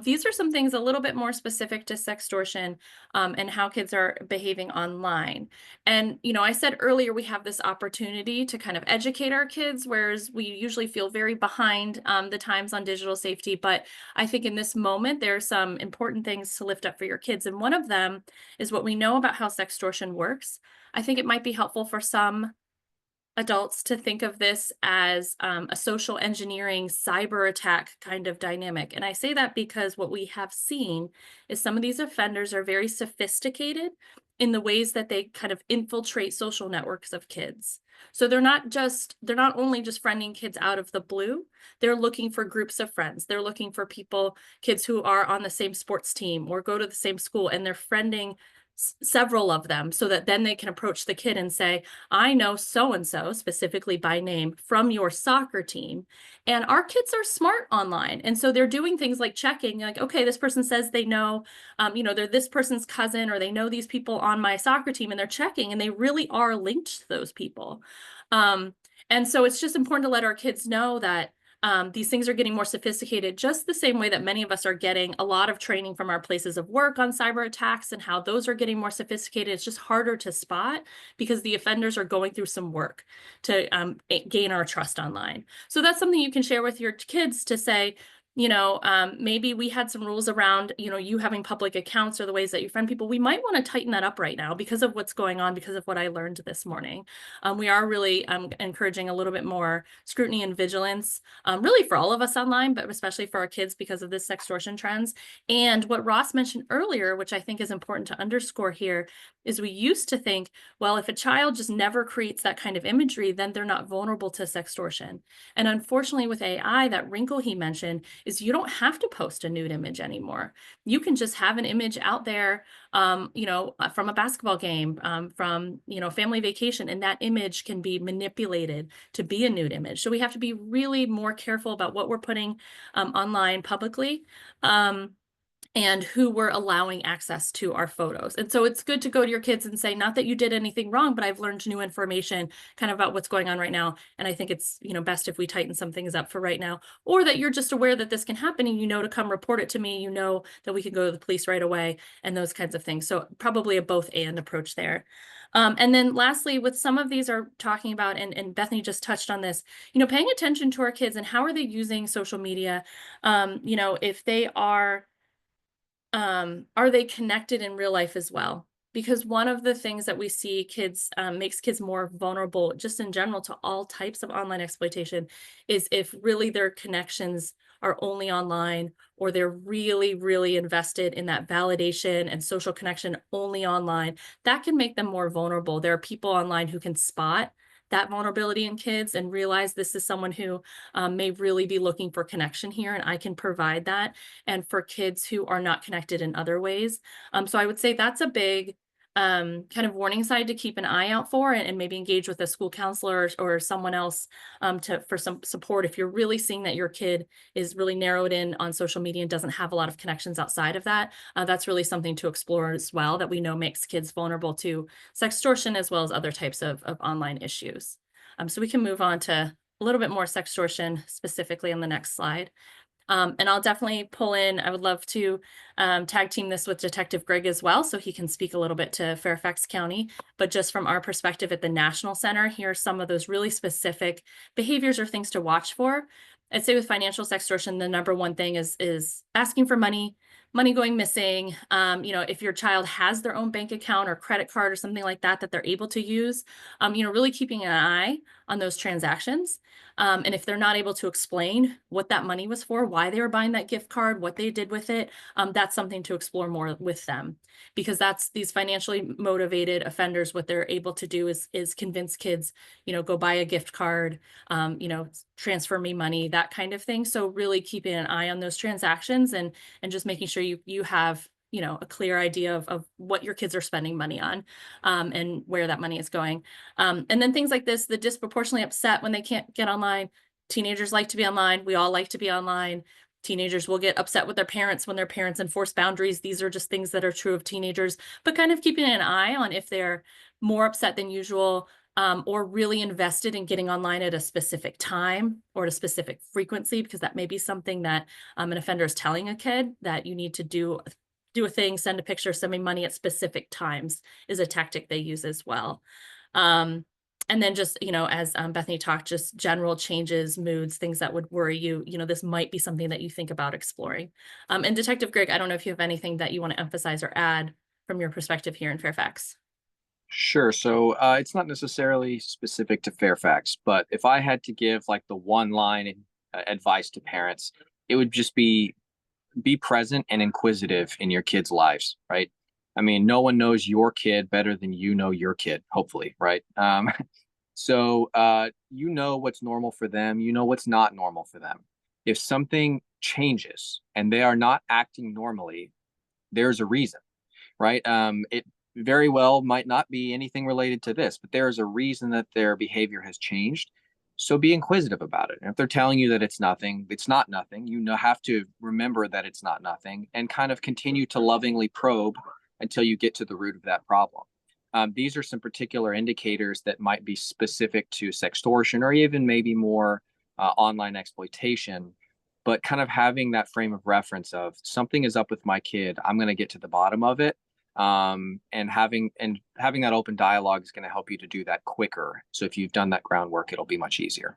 These are some things a little bit more specific to sextortion and how kids are behaving online. And, you know, I said earlier, we have this opportunity to kind of educate our kids, whereas we usually feel very behind the times on digital safety. But I think in this moment, there are some important things to lift up for your kids. And one of them is what we know about how sextortion works. I think it might be helpful for some adults to think of this as a social engineering cyber attack kind of dynamic. And I say that because what we have seen is some of these offenders are very sophisticated in the ways that they kind of infiltrate social networks of kids. So they're not only just friending kids out of the blue, they're looking for groups of friends. They're looking for kids who are on the same sports team or go to the same school, and they're friending several of them so that then they can approach the kid and say, I know so-and-so, specifically by name, from your soccer team. And our kids are smart online. And so they're doing things like checking, like, okay, this person says they know, you know, they're this person's cousin, or they know these people on my soccer team, and they're checking, and they really are linked to those people. And so it's just important to let our kids know that these things are getting more sophisticated, just the same way that many of us are getting a lot of training from our places of work on cyber attacks and how those are getting more sophisticated. It's just harder to spot because the offenders are going through some work to gain our trust online. So that's something you can share with your kids to say, you know, maybe we had some rules around, you know, you having public accounts or the ways that you friend people. We might want to tighten that up right now because of what's going on, because of what I learned this morning. We are really encouraging a little bit more scrutiny and vigilance, really for all of us online, but especially for our kids because of this sextortion trends. And what Ross mentioned earlier, which I think is important to underscore here, is we used to think, well, if a child just never creates that kind of imagery, then they're not vulnerable to sextortion. And unfortunately with AI, that wrinkle he mentioned is you don't have to post a nude image anymore. You can just have an image out there, you know, from a basketball game, from, you know, family vacation, and that image can be manipulated to be a nude image. So we have to be really more careful about what we're putting online publicly. And who we're allowing access to our photos. And so it's good to go to your kids and say, not that you did anything wrong, but I've learned new information kind of about what's going on right now. And I think it's, you know, best if we tighten some things up for right now, or that you're just aware that this can happen and you know to come report it to me, you know that we can go to the police right away and those kinds of things. So probably a both and approach there. And then lastly, with some of these are talking about, and Bethany just touched on this, you know, paying attention to our kids and how are they using social media? You know, if they are they connected in real life as well? Because one of the things that we see kids makes kids more vulnerable just in general to all types of online exploitation is if really their connections are only online, or they're really, really invested in that validation and social connection only online, that can make them more vulnerable. There are people online who can spot that vulnerability in kids and realize this is someone who may really be looking for connection here, and I can provide that. And for kids who are not connected in other ways. So I would say that's a big kind of warning sign to keep an eye out for, and maybe engage with a school counselor or someone else for some support. If you're really seeing that your kid is really narrowed in on social media and doesn't have a lot of connections outside of that, that's really something to explore as well, that we know makes kids vulnerable to sextortion as well as other types of online issues. So we can move on to a little bit more sextortion specifically on the next slide. And I'll definitely pull in, I would love to tag team this with Detective Greg as well, so he can speak a little bit to Fairfax County. But just from our perspective at the National Center, here are some of those really specific behaviors or things to watch for. I'd say with financial sextortion, the number one thing is asking for money going missing. If your child has their own bank account or credit card or something like that they're able to use, really keeping an eye on those transactions. And if they're not able to explain what that money was for, why they were buying that gift card, what they did with it, that's something to explore more with them, because that's these financially motivated offenders. What they're able to do is convince kids, go buy a gift card, transfer me money, that kind of thing. So really keeping an eye on those transactions and just making sure you have a clear idea of what your kids are spending money on, and where that money is going. And then things like this, the disproportionately upset when they can't get online. Teenagers like to be online. We all like to be online. Teenagers will get upset with their parents when their parents enforce boundaries. These are just things that are true of teenagers, but kind of keeping an eye on if they're more upset than usual, or really invested in getting online at a specific time or at a specific frequency, because that may be something that an offender is telling a kid that you need to do a thing, send a picture, send me money at specific times is a tactic they use as well. And then just, as Bethany talked, just general changes, moods, things that would worry you, this might be something that you think about exploring. And Detective Greg, I don't know if you have anything that you want to emphasize or add from your perspective here in Fairfax. Sure. So it's not necessarily specific to Fairfax, but if I had to give like the one line advice to parents, it would just be present and inquisitive in your kids' lives, right? I mean, no one knows your kid better than you know your kid, hopefully, right? So what's normal for them, what's not normal for them. If something changes and they are not acting normally, there's a reason, right? It very well might not be anything related to this, but there is a reason that their behavior has changed. So be inquisitive about it. And if they're telling you that it's nothing, it's not nothing. Have to remember that it's not nothing and kind of continue to lovingly probe until you get to the root of that problem. These are some particular indicators that might be specific to sextortion or even maybe more online exploitation, but kind of having that frame of reference of something is up with my kid. I'm going to get to the bottom of it. And having that open dialogue is going to help you to do that quicker. So if you've done that groundwork, it'll be much easier.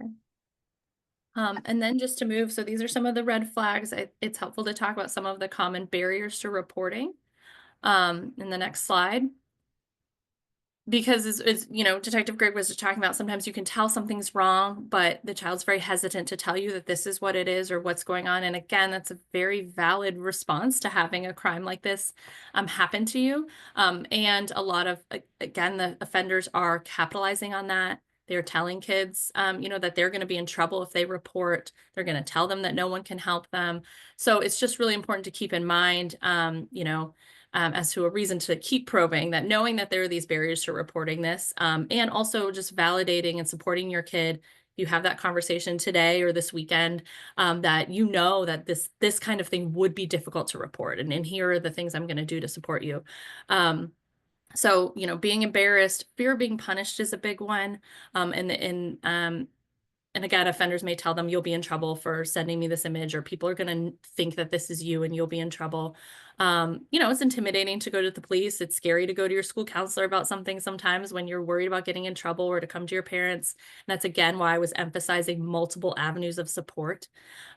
Okay. And then just to move, so these are some of the red flags. It's helpful to talk about some of the common barriers to reporting in the next slide. Because it's Detective Greg was just talking about, sometimes you can tell something's wrong, but the child's very hesitant to tell you that this is what it is or what's going on. And again, that's a very valid response to having a crime like this happen to you. And a lot of, again, the offenders are capitalizing on that. They're telling kids, that they're going to be in trouble if they report. They're going to tell them that no one can help them. So it's just really important to keep in mind, as to a reason to keep probing, that knowing that there are these barriers to reporting this, and also just validating and supporting your kid. You have that conversation today or this weekend, that that this kind of thing would be difficult to report, and here are the things I'm going to do to support you. So being embarrassed, fear of being punished is a big one, and again, offenders may tell them you'll be in trouble for sending me this image, or people are going to think that this is you and you'll be in trouble. It's intimidating to go to the police. It's scary to go to your school counselor about something sometimes when you're worried about getting in trouble, or to come to your parents. And that's again why I was emphasizing multiple avenues of support.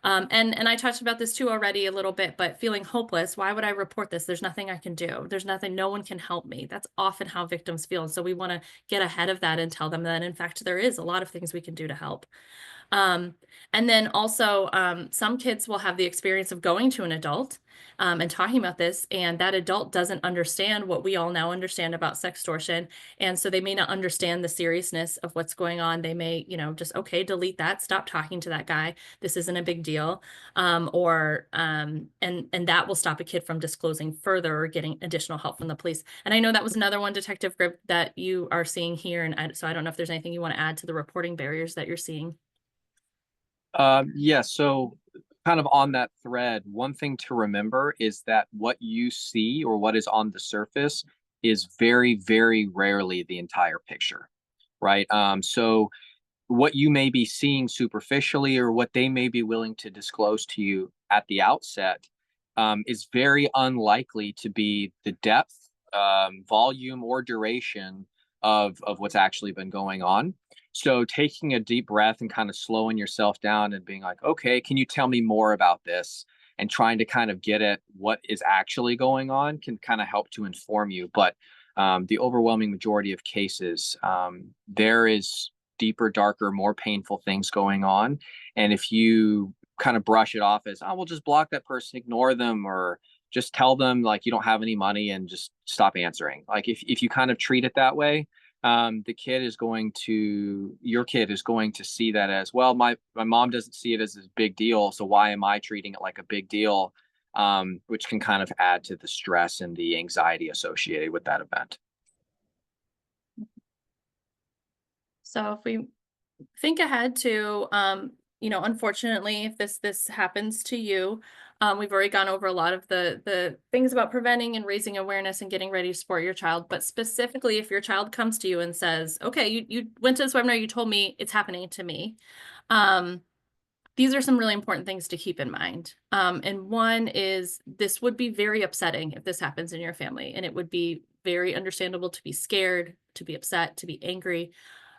And I touched about this too already a little bit, but feeling hopeless. Why would I report this? There's nothing I can do. There's nothing, no one can help me. That's often how victims feel. And so we want to get ahead of that and tell them that in fact, there is a lot of things we can do to help. And then also, some kids will have the experience of going to an adult and talking about this, and that adult doesn't understand what we all now understand about sextortion. And so they may not understand the seriousness of what's going on. They may, just, okay, delete that, stop talking to that guy. This isn't a big deal. And that will stop a kid from disclosing further or getting additional help from the police. And I know that was another one, Detective Grib, that you are seeing here. And so I don't know if there's anything you want to add to the reporting barriers that you're seeing. Yeah, so kind of on that thread, one thing to remember is that what you see or what is on the surface is very, very rarely the entire picture. right? So what you may be seeing superficially or what they may be willing to disclose to you at the outset is very unlikely to be the depth, volume, or duration of what's actually been going on. So taking a deep breath and kind of slowing yourself down and being like, okay, can you tell me more about this? And trying to kind of get at what is actually going on can kind of help to inform you. But the overwhelming majority of cases, there is deeper, darker, more painful things going on. And if you kind of brush it off as, oh, we'll just block that person, ignore them, or just tell them like you don't have any money and just stop answering. Like if you kind of treat it that way, your kid is going to see that as, well, my mom doesn't see it as a big deal, so why am I treating it like a big deal? Which can kind of add to the stress and the anxiety associated with that event. So if we think ahead to, unfortunately, if this happens to you, we've already gone over a lot of the things about preventing and raising awareness and getting ready to support your child. But specifically, if your child comes to you and says, okay, you went to this webinar, you told me it's happening to me. These are some really important things to keep in mind. And one is, this would be very upsetting if this happens in your family, and it would be very understandable to be scared, to be upset, to be angry.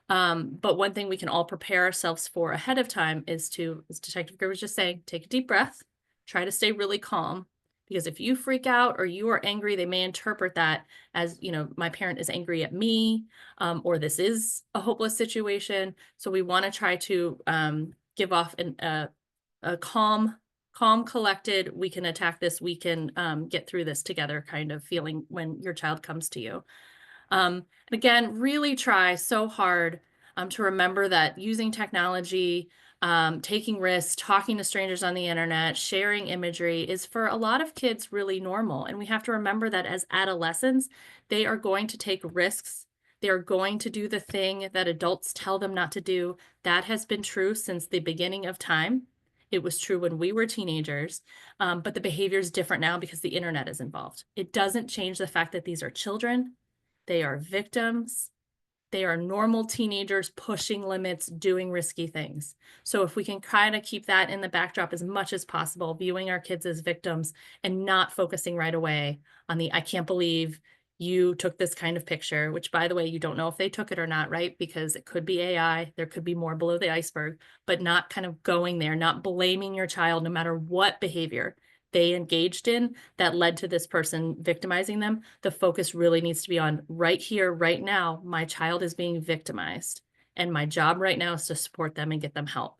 But one thing we can all prepare ourselves for ahead of time is to, as Detective Gray was just saying, take a deep breath, try to stay really calm, because if you freak out or you are angry, they may interpret that as, my parent is angry at me, or this is a hopeless situation. So we want to try to give off a calm, collected, we can attack this, we can get through this together kind of feeling when your child comes to you. And again, really try so hard to remember that using technology, taking risks, talking to strangers on the internet, sharing imagery is for a lot of kids really normal. And we have to remember that as adolescents, they are going to take risks. They are going to do the thing that adults tell them not to do. That has been true since the beginning of time. It was true when we were teenagers, but the behavior is different now because the internet is involved. It doesn't change the fact that these are children. They are victims. They are normal teenagers pushing limits, doing risky things. So if we can kind of keep that in the backdrop as much as possible, viewing our kids as victims and not focusing right away on the, I can't believe you took this kind of picture, which, by the way, you don't know if they took it or not, right? Because it could be AI, there could be more below the iceberg, but not kind of going there, not blaming your child no matter what behavior they engaged in that led to this person victimizing them. The focus really needs to be on right here, right now, my child is being victimized, and my job right now is to support them and get them help.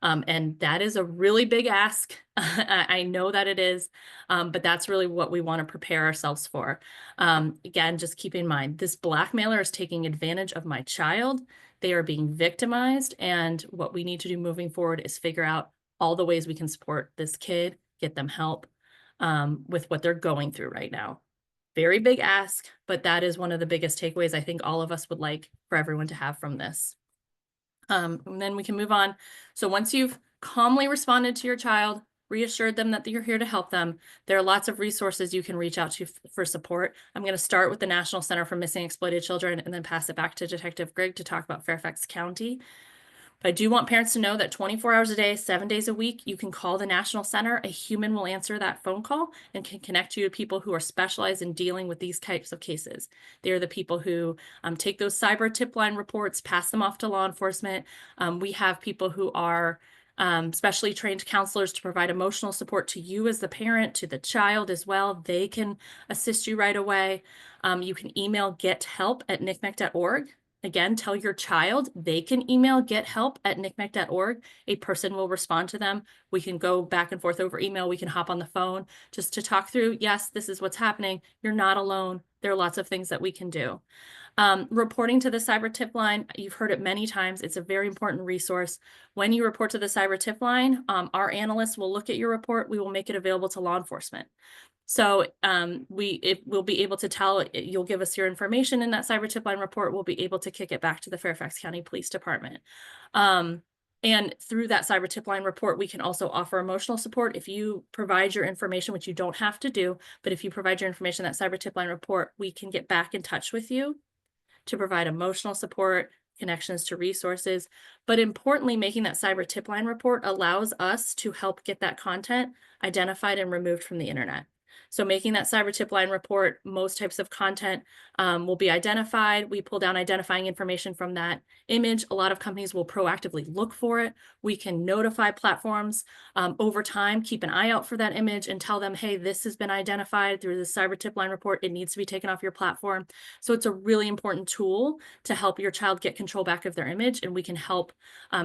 And that is a really big ask. I know that it is, but that's really what we want to prepare ourselves for. Again, just keep in mind, this blackmailer is taking advantage of my child. They are being victimized. And what we need to do moving forward is figure out all the ways we can support this kid, get them help with what they're going through right now. Very big ask, but that is one of the biggest takeaways I think all of us would like for everyone to have from this. And then we can move on. So once you've calmly responded to your child, reassured them that you're here to help them, there are lots of resources you can reach out to for support. I'm going to start with the National Center for Missing and Exploited Children and then pass it back to Detective Grigg to talk about Fairfax County. But I do want parents to know that 24 hours a day, 7 days a week, you can call the National Center. A human will answer that phone call and can connect you to people who are specialized in dealing with these types of cases. They're the people who take those cyber tip line reports, pass them off to law enforcement. We have people who are specially trained counselors to provide emotional support to you as the parent, to the child as well. They can assist you right away. You can email gethelp@nicmec.org. Again, tell your child they can email gethelp@nicmec.org. A person will respond to them. We can go back and forth over email. We can hop on the phone just to talk through, yes, this is what's happening. You're not alone. There are lots of things that we can do. Reporting to the cyber tip line, you've heard it many times. It's a very important resource. When you report to the cyber tip line, our analysts will look at your report. We will make it available to law enforcement. So we'll be able to tell, you'll give us your information in that cyber tip line report. We'll be able to kick it back to the Fairfax County Police Department. And through that cyber tip line report, we can also offer emotional support. If you provide your information, which you don't have to do, but if you provide your information in that cyber tip line report, we can get back in touch with you to provide emotional support, connections to resources. But importantly, making that cyber tip line report allows us to help get that content identified and removed from the internet. So making that cyber tip line report, most types of content will be identified. We pull down identifying information from that image. A lot of companies will proactively look for it. We can notify platforms over time, keep an eye out for that image and tell them, hey, this has been identified through the cyber tip line report. It needs to be taken off your platform. So it's a really important tool to help your child get control back of their image, and we can help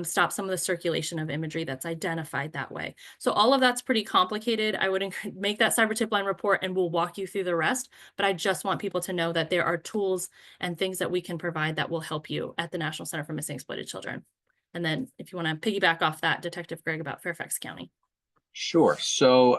stop some of the circulation of imagery that's identified that way. So all of that's pretty complicated. I would make that cyber tip line report and we'll walk you through the rest, but I just want people to know that there are tools and things that we can provide that will help you at the National Center for Missing and Exploited Children. And then if you want to piggyback off that, Detective Greg, about Fairfax County. Sure. So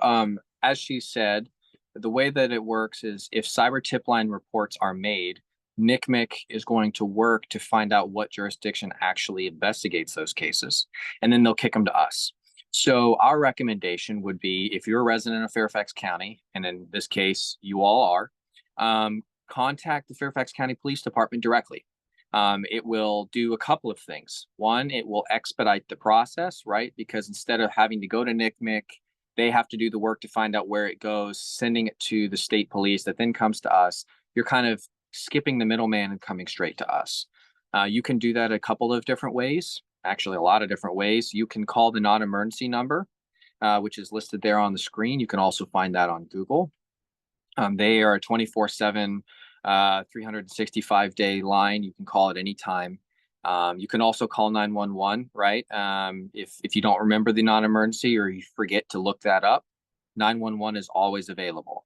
as she said, the way that it works is if cyber tip line reports are made, NCMEC is going to work to find out what jurisdiction actually investigates those cases, and then they'll kick them to us. So our recommendation would be, if you're a resident of Fairfax County, and in this case, you all are, contact the Fairfax County Police Department directly. It will do a couple of things. One, it will expedite the process, right? Because instead of having to go to NCMEC, they have to do the work to find out where it goes, sending it to the state police that then comes to us. You're kind of skipping the middleman and coming straight to us. You can do that a couple of different ways, actually a lot of different ways. You can call the non-emergency number, which is listed there on the screen. You can also find that on Google. They are a 24/7, 365-day line. You can call at any time. You can also call 911, right? If you don't remember the non-emergency or you forget to look that up, 911 is always available.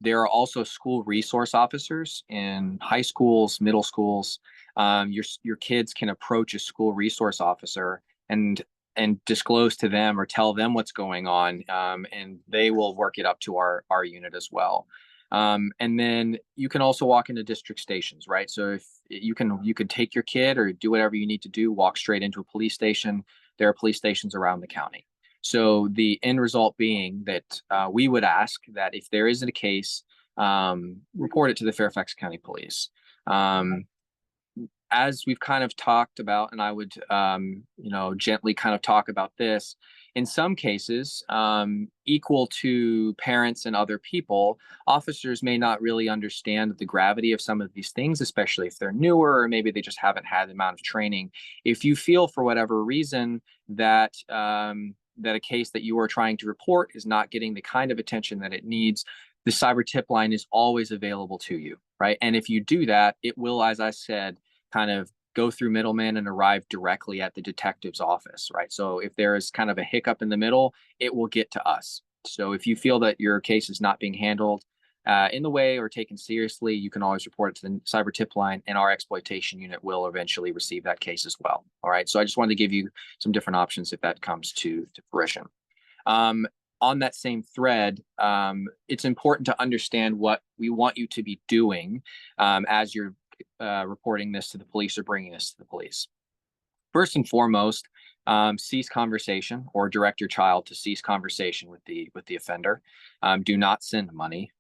There are also school resource officers in high schools, middle schools. Your kids can approach a school resource officer and disclose to them or tell them what's going on, and they will work it up to our unit as well. And then you can also walk into district stations, right? So if you could take your kid or do whatever you need to do, walk straight into a police station. There are police stations around the county. So the end result being that we would ask that if there isn't a case, report it to the Fairfax County Police. As we've kind of talked about, and I would, gently kind of talk about this, in some cases, equal to parents and other people, officers may not really understand the gravity of some of these things, especially if they're newer, or maybe they just haven't had the amount of training. If you feel for whatever reason that that a case that you are trying to report is not getting the kind of attention that it needs, the cyber tip line is always available to you, right? And if you do that, it will, as I said, kind of go through middlemen and arrive directly at the detective's office, right? So if there is kind of a hiccup in the middle, it will get to us. So if you feel that your case is not being handled in the way or taken seriously, you can always report it to the cyber tip line, and our exploitation unit will eventually receive that case as well. All right. So I just wanted to give you some different options if that comes to fruition. On that same thread, it's important to understand what we want you to be doing as you're reporting this to the police or bringing this to the police. First and foremost, cease conversation or direct your child to cease conversation with the offender. Do not send money.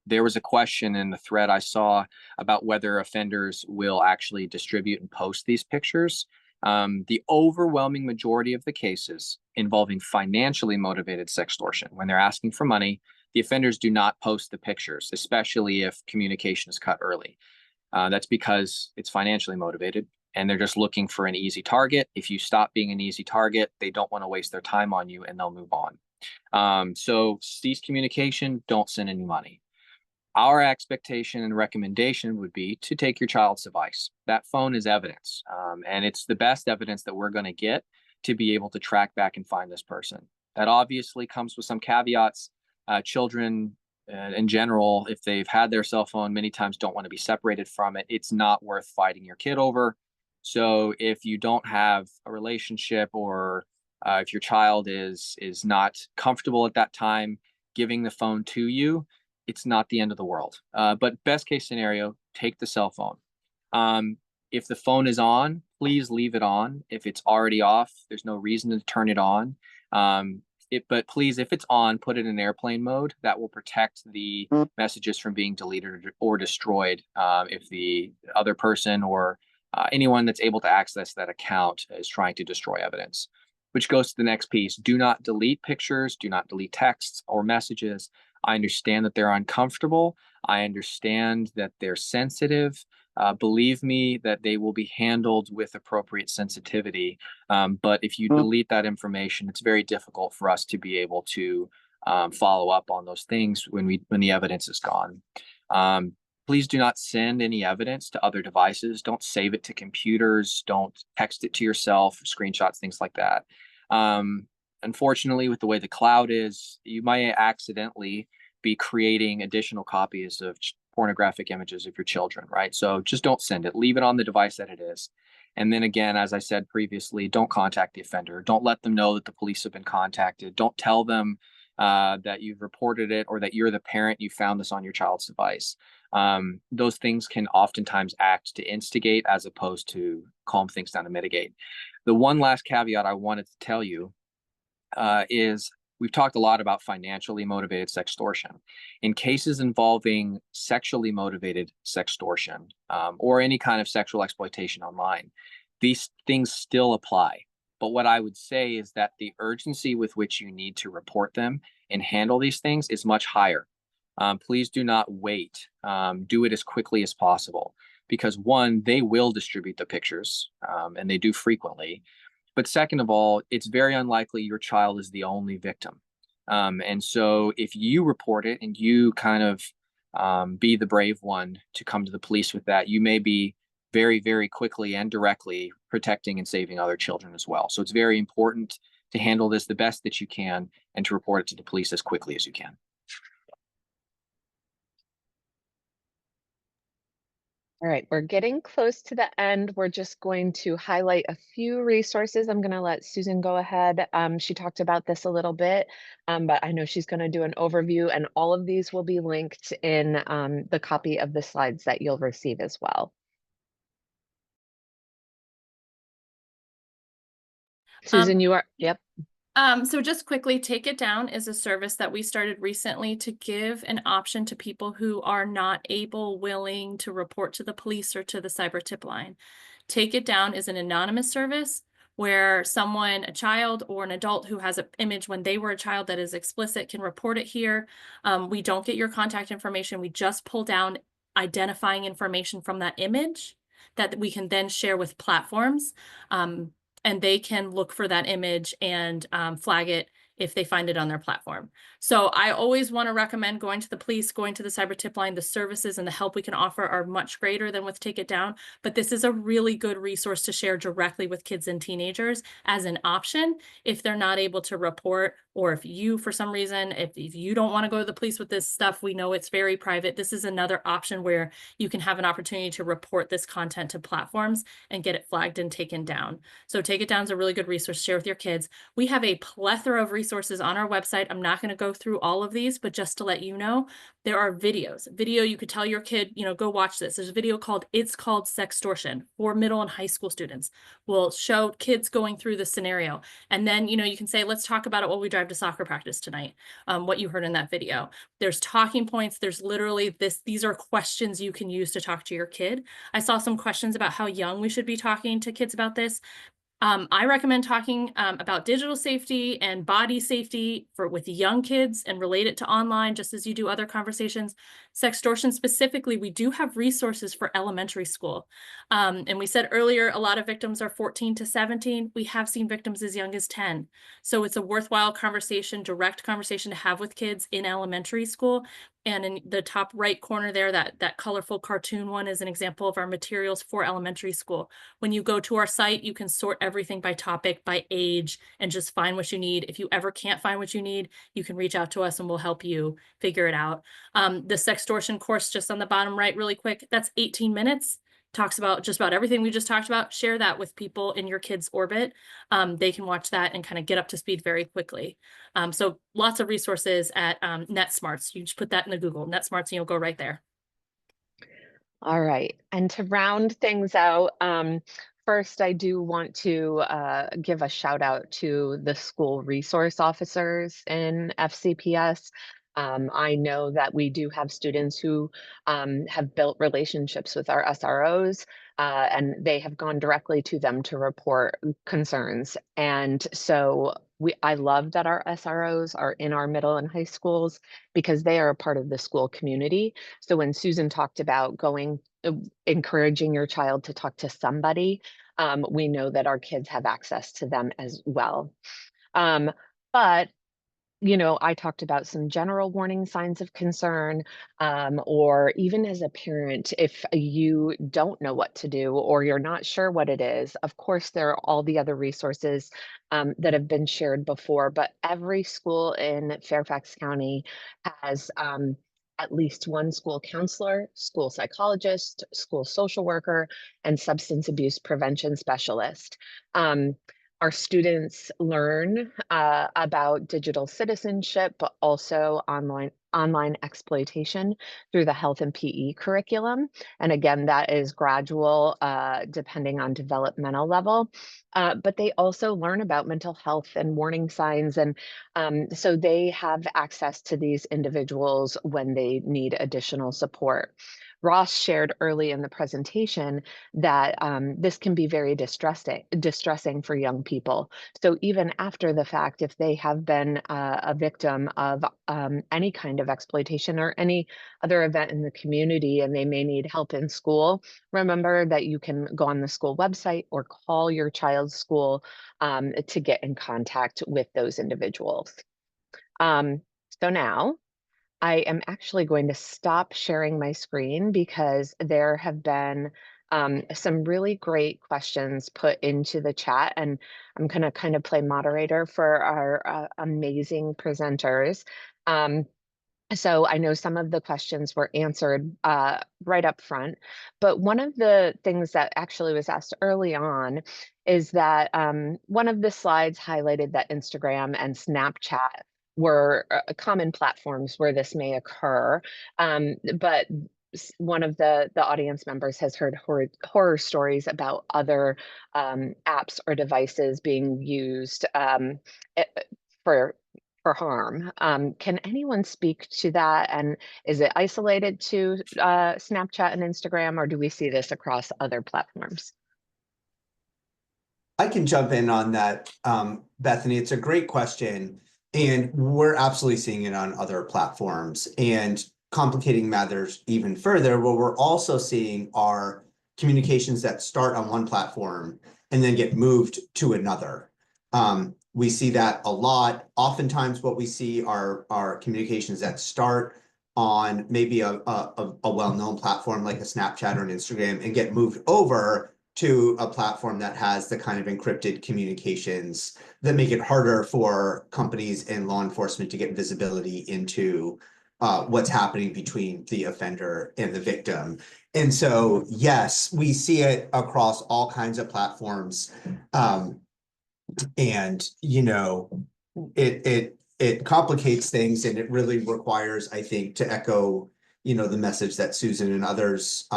There was a question in the thread I saw about whether offenders will actually distribute and post these pictures. The overwhelming majority of the cases involving financially motivated sextortion, when they're asking for money, the offenders do not post the pictures, especially if communication is cut early. That's because it's financially motivated and they're just looking for an easy target. If you stop being an easy target, they don't want to waste their time on you and they'll move on. So cease communication, don't send any money. Our expectation and recommendation would be to take your child's device. That phone is evidence, and it's the best evidence that we're going to get to be able to track back and find this person. That obviously comes with some caveats. Children in general, if they've had their cell phone, many times don't want to be separated from it. It's not worth fighting your kid over. So if you don't have a relationship, or if your child is not comfortable at that time giving the phone to you, it's not the end of the world. But best case scenario, take the cell phone. If the phone is on, please leave it on. If it's already off, there's no reason to turn it on. But please, if it's on, put it in airplane mode. That will protect the messages from being deleted or destroyed if the other person or anyone that's able to access that account is trying to destroy evidence, which goes to the next piece. Do not delete pictures, do not delete texts or messages. I understand that they're uncomfortable. I understand that they're sensitive. Believe me that they will be handled with appropriate sensitivity. But if you delete that information, it's very difficult for us to be able to follow up on those things when the evidence is gone. Please do not send any evidence to other devices. Don't save it to computers. Don't text it to yourself, screenshots, things like that. Unfortunately, with the way the cloud is, you might accidentally be creating additional copies of pornographic images of your children, right? So just don't send it. Leave it on the device that it is. And then again, as I said previously, don't contact the offender. Don't let them know that the police have been contacted. Don't tell them that you've reported it or that you're the parent, you found this on your child's device. Those things can oftentimes act to instigate as opposed to calm things down and mitigate. The one last caveat I wanted to tell you is we've talked a lot about financially motivated sextortion. In cases involving sexually motivated sextortion or any kind of sexual exploitation online, these things still apply. But what I would say is that the urgency with which you need to report them and handle these things is much higher. Please do not wait. Do it as quickly as possible because one, they will distribute the pictures and they do frequently. But second of all, it's very unlikely your child is the only victim. And so if you report it and you kind of be the brave one to come to the police with that, you may be very, very quickly and directly protecting and saving other children as well. So it's very important to handle this the best that you can and to report it to the police as quickly as you can. All right, we're getting close to the end. We're just going to highlight a few resources. I'm going to let Susan go ahead. She talked about this a little bit, but I know she's going to do an overview, and all of these will be linked in the copy of the slides that you'll receive as well. Susan, you are, yep. So just quickly, Take It Down is a service that we started recently to give an option to people who are not able, willing to report to the police or to the cyber tip line. Take It Down is an anonymous service where someone, a child or an adult who has an image when they were a child that is explicit can report it here. We don't get your contact information. We just pull down identifying information from that image that we can then share with platforms. And they can look for that image and flag it if they find it on their platform. So I always want to recommend going to the police, going to the cyber tip line. The services and the help we can offer are much greater than with Take It Down, but this is a really good resource to share directly with kids and teenagers as an option if they're not able to report, or if you, for some reason, if you don't want to go to the police with this stuff, we know it's very private. This is another option where you can have an opportunity to report this content to platforms and get it flagged and taken down. So Take It Down is a really good resource to share with your kids. We have a plethora of resources on our website. I'm not going to go through all of these, but just to let you know, there are videos. Video you could tell your kid, you know, go watch this. There's a video called It's Called Sextortion for middle and high school students. We'll show kids going through the scenario. And then, you know, you can say, let's talk about it while we drive to soccer practice tonight, what you heard in that video. There's talking points. There's literally these are questions you can use to talk to your kid. I saw some questions about how young we should be talking to kids about this. I recommend talking about digital safety and body safety with young kids and relate it to online, just as you do other conversations. Sextortion specifically, we do have resources for elementary school. And we said earlier, a lot of victims are 14 to 17. We have seen victims as young as 10. So it's a worthwhile conversation, direct conversation to have with kids in elementary school. And in the top right corner there, that colorful cartoon one is an example of our materials for elementary school. When you go to our site, you can sort everything by topic, by age, and just find what you need. If you ever can't find what you need, you can reach out to us and we'll help you figure it out. The Sextortion course just on the bottom right, really quick, that's 18 minutes. Talks about just about everything we just talked about. Share that with people in your kids' orbit. They can watch that and kind of get up to speed very quickly. So lots of resources at NetSmarts. You just put that in the Google, NetSmarts, and you'll go right there. All right. And to round things out, first, I do want to give a shout out to the school resource officers in FCPS. I know that we do have students who have built relationships with our SROs, and they have gone directly to them to report concerns. And so I love that our SROs are in our middle and high schools because they are a part of the school community. So when Susan talked about encouraging your child to talk to somebody, we know that our kids have access to them as well. But I talked about some general warning signs of concern, or even as a parent, if you don't know what to do or you're not sure what it is, of course, there are all the other resources that have been shared before, but every school in Fairfax County has at least one school counselor, school psychologist, school social worker, and substance abuse prevention specialist. Our students learn about digital citizenship, but also online exploitation through the health and PE curriculum. And again, that is gradual depending on developmental level. But they also learn about mental health and warning signs. And so they have access to these individuals when they need additional support. Ross shared early in the presentation that this can be very distressing for young people. So even after the fact, if they have been a victim of any kind of exploitation or any other event in the community and they may need help in school, remember that you can go on the school website or call your child's school to get in contact with those individuals. So now, I am actually going to stop sharing my screen because there have been some really great questions put into the chat, and I'm going to kind of play moderator for our amazing presenters. So I know some of the questions were answered right up front, but one of the things that actually was asked early on is that one of the slides highlighted that Instagram and Snapchat were common platforms where this may occur, but one of the audience members has heard horror stories about other apps or devices being used for harm. Can anyone speak to that? And is it isolated to Snapchat and Instagram, or do we see this across other platforms? I can jump in on that, Bethany. It's a great question. And we're absolutely seeing it on other platforms. And complicating matters even further, what we're also seeing are communications that start on one platform and then get moved to another. We see that a lot. Oftentimes what we see are communications that start on maybe a well-known platform like a Snapchat or an Instagram and get moved over to a platform that has the kind of encrypted communications that make it harder for companies and law enforcement to get visibility into what's happening between the offender and the victim. And so, yes, we see it across all kinds of platforms. And, it complicates things, and it really requires, I think, to echo, the message that Susan and others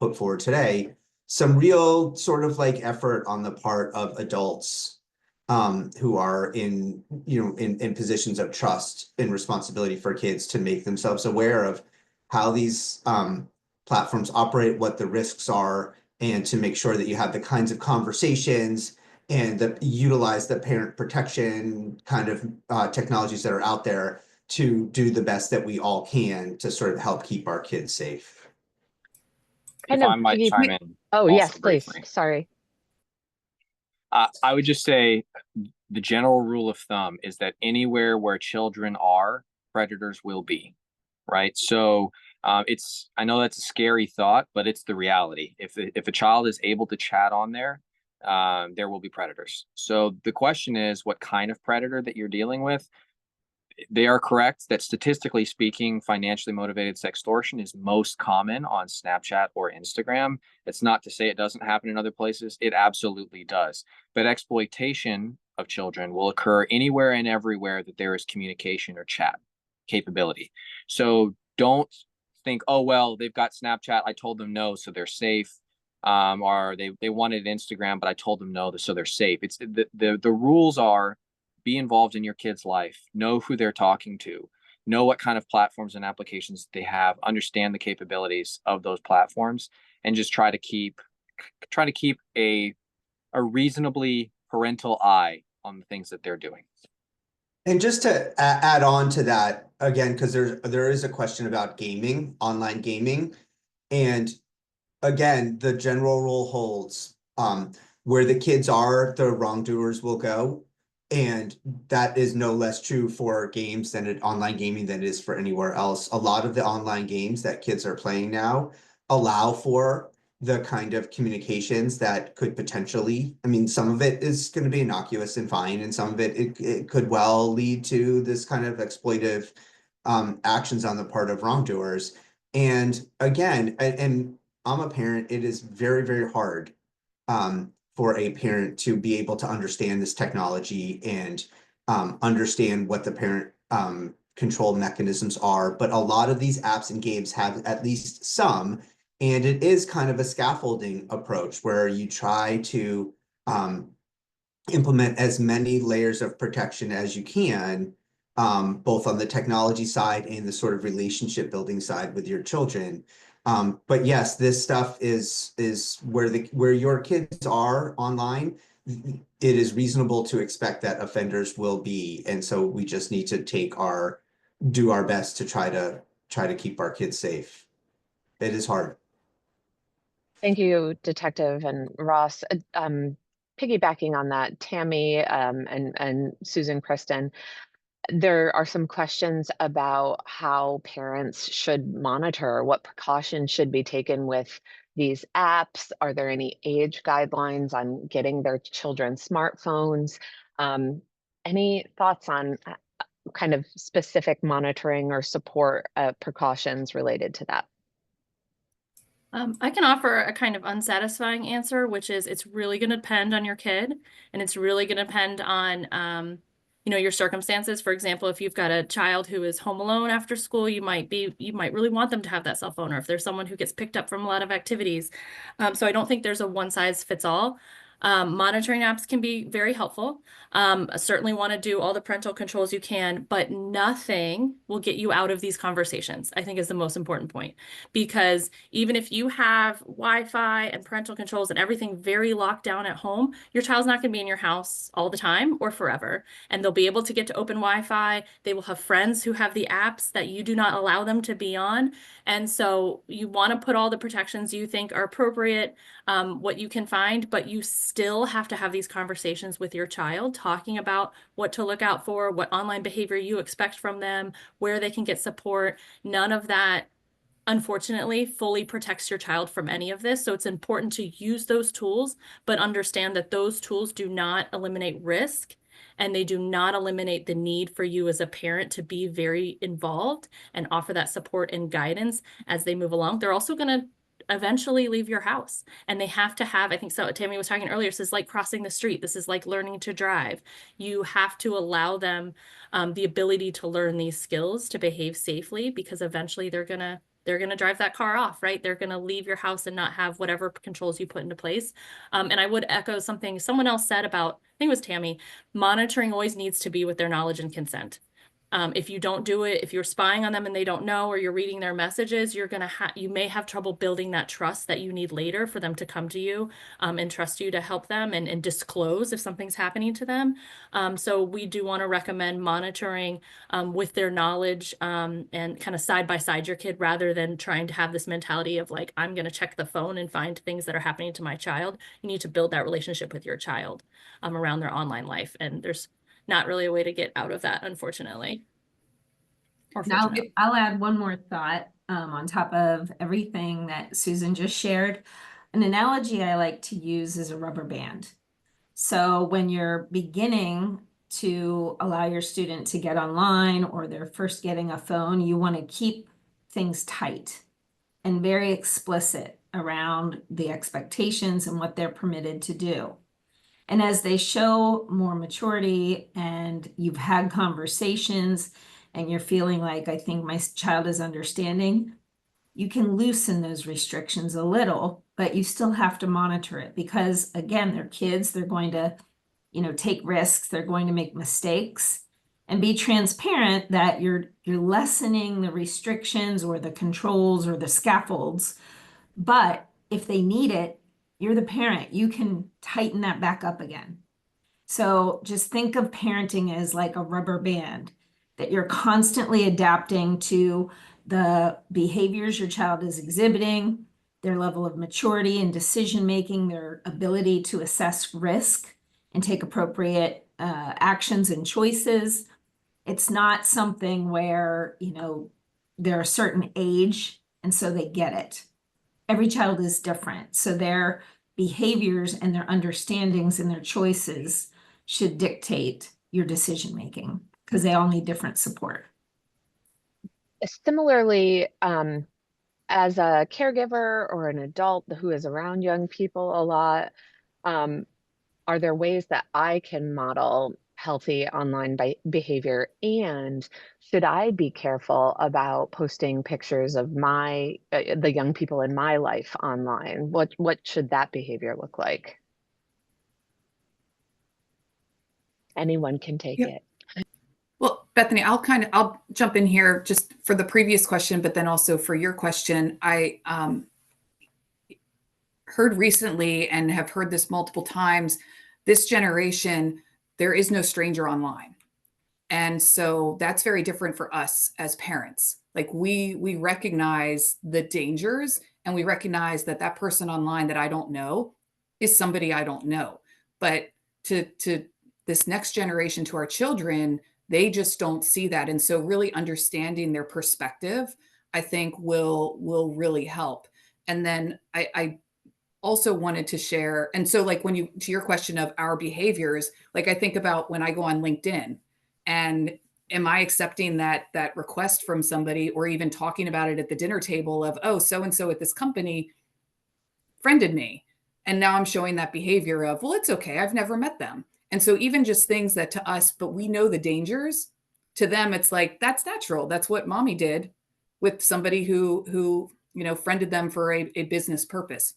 put forward today, some real sort of like effort on the part of adults who are in positions of trust and responsibility for kids to make themselves aware of how these platforms operate, what the risks are, and to make sure that you have the kinds of conversations and that utilize the parent protection kind of technologies that are out there to do the best that we all can to sort of help keep our kids safe. If I might chime in. Oh, yes, please. Sorry. I would just say the general rule of thumb is that anywhere where children are, predators will be, right? So I know that's a scary thought, but it's the reality. If a child is able to chat on there will be predators. So the question is what kind of predator that you're dealing with. They are correct that statistically speaking, financially motivated sextortion is most common on Snapchat or Instagram. It's not to say it doesn't happen in other places. It absolutely does. But exploitation of children will occur anywhere and everywhere that there is communication or chat capability. So don't think, oh, well, they've got Snapchat. I told them no, so they're safe. Or they wanted Instagram, but I told them no, so they're safe. It's the rules are: be involved in your kid's life, know who they're talking to, know what kind of platforms and applications they have, understand the capabilities of those platforms, and just try to keep a reasonably parental eye on the things that they're doing. And just to add on to that, again, because there is a question about gaming, online gaming. And again, the general rule holds, where the kids are, the wrongdoers will go. And that is no less true for games online gaming than it is for anywhere else. A lot of the online games that kids are playing now allow for the kind of communications that could potentially, I mean, some of it is going to be innocuous and fine, and some of it could well lead to this kind of exploitive actions on the part of wrongdoers. And again, and I'm a parent, it is very, very hard for a parent to be able to understand this technology and understand what the parent control mechanisms are. But a lot of these apps and games have at least some, and it is kind of a scaffolding approach where you try to implement as many layers of protection as you can, both on the technology side and the sort of relationship building side with your children. But yes, this stuff is where your kids are online. It is reasonable to expect that offenders will be, and so we just need to do our best to try to keep our kids safe. It is hard. Thank you, Detective and Ross. Piggybacking on that, Tammy and Susan Kristen, there are some questions about how parents should monitor, what precautions should be taken with these apps. Are there any age guidelines on getting their children smartphones? Any thoughts on kind of specific monitoring or support precautions related to that? I can offer a kind of unsatisfying answer, which is it's really going to depend on your kid, and it's really going to depend on your circumstances. For example, if you've got a child who is home alone after school, you might really want them to have that cell phone, or if there's someone who gets picked up from a lot of activities. So I don't think there's a one size fits all. Monitoring apps can be very helpful. Certainly want to do all the parental controls you can, but nothing will get you out of these conversations, I think, is the most important point. Because even if you have Wi-Fi and parental controls and everything very locked down at home, your child's not going to be in your house all the time or forever. And they'll be able to get to open Wi-Fi. They will have friends who have the apps that you do not allow them to be on. And so you want to put all the protections you think are appropriate, what you can find, but you still have to have these conversations with your child, talking about what to look out for, what online behavior you expect from them, where they can get support. None of that, unfortunately, fully protects your child from any of this. So it's important to use those tools, but understand that those tools do not eliminate risk, and they do not eliminate the need for you as a parent to be very involved and offer that support and guidance as they move along. They're also going to eventually leave your house, and they have to have, I think so Tammy was talking earlier, this is like crossing the street. This is like learning to drive. You have to allow them the ability to learn these skills to behave safely, because eventually they're gonna drive that car off, right? They're gonna leave your house and not have whatever controls you put into place. And I would echo something someone else said about, I think it was Tammy, monitoring always needs to be with their knowledge and consent. If you don't do it, if you're spying on them and they don't know, or you're reading their messages, you may have trouble building that trust that you need later for them to come to you and trust you to help them and disclose if something's happening to them. So we do want to recommend monitoring with their knowledge and kind of side by side your kid, rather than trying to have this mentality of like, I'm going to check the phone and find things that are happening to my child. You need to build that relationship with your child around their online life. And there's not really a way to get out of that, unfortunately. Now, I'll add one more thought on top of everything that Susan just shared. An analogy I like to use is a rubber band. So when you're beginning to allow your student to get online, or they're first getting a phone, you want to keep things tight and very explicit around the expectations and what they're permitted to do. And as they show more maturity and you've had conversations and you're feeling like, I think my child is understanding, you can loosen those restrictions a little, but you still have to monitor it, because again, they're kids, they're going to, take risks, they're going to make mistakes. and be transparent that you're lessening the restrictions or the controls or the scaffolds. But if they need it, you're the parent, you can tighten that back up again. So just think of parenting as like a rubber band, that you're constantly adapting to the behaviors your child is exhibiting, their level of maturity and decision making, their ability to assess risk and take appropriate actions and choices. It's not something where, you know, they're a certain age and so they get it. Every child is different. So their behaviors and their understandings and their choices should dictate your decision making, because they all need different support. Similarly, as a caregiver or an adult who is around young people a lot, are there ways that I can model healthy online behavior? And should I be careful about posting pictures of the young people in my life online? What should that behavior look like? Anyone can take it. Well, Bethany, I'll jump in here just for the previous question, but then also for your question. I heard recently and have heard this multiple times, this generation, there is no stranger online. And so that's very different for us as parents. Like we recognize the dangers, and we recognize that that person online that I don't know is somebody I don't know. But to this next generation, to our children, they just don't see that. And so really understanding their perspective, I think will really help. And then I also wanted to share, and so like to your question of our behaviors, like I think about when I go on LinkedIn, and am I accepting that request from somebody, or even talking about it at the dinner table of, oh, so-and-so at this company friended me. And now I'm showing that behavior of, well, it's okay, I've never met them. And so even just things that to us, but we know the dangers, to them, it's like, that's natural. That's what mommy did with somebody who friended them for a business purpose.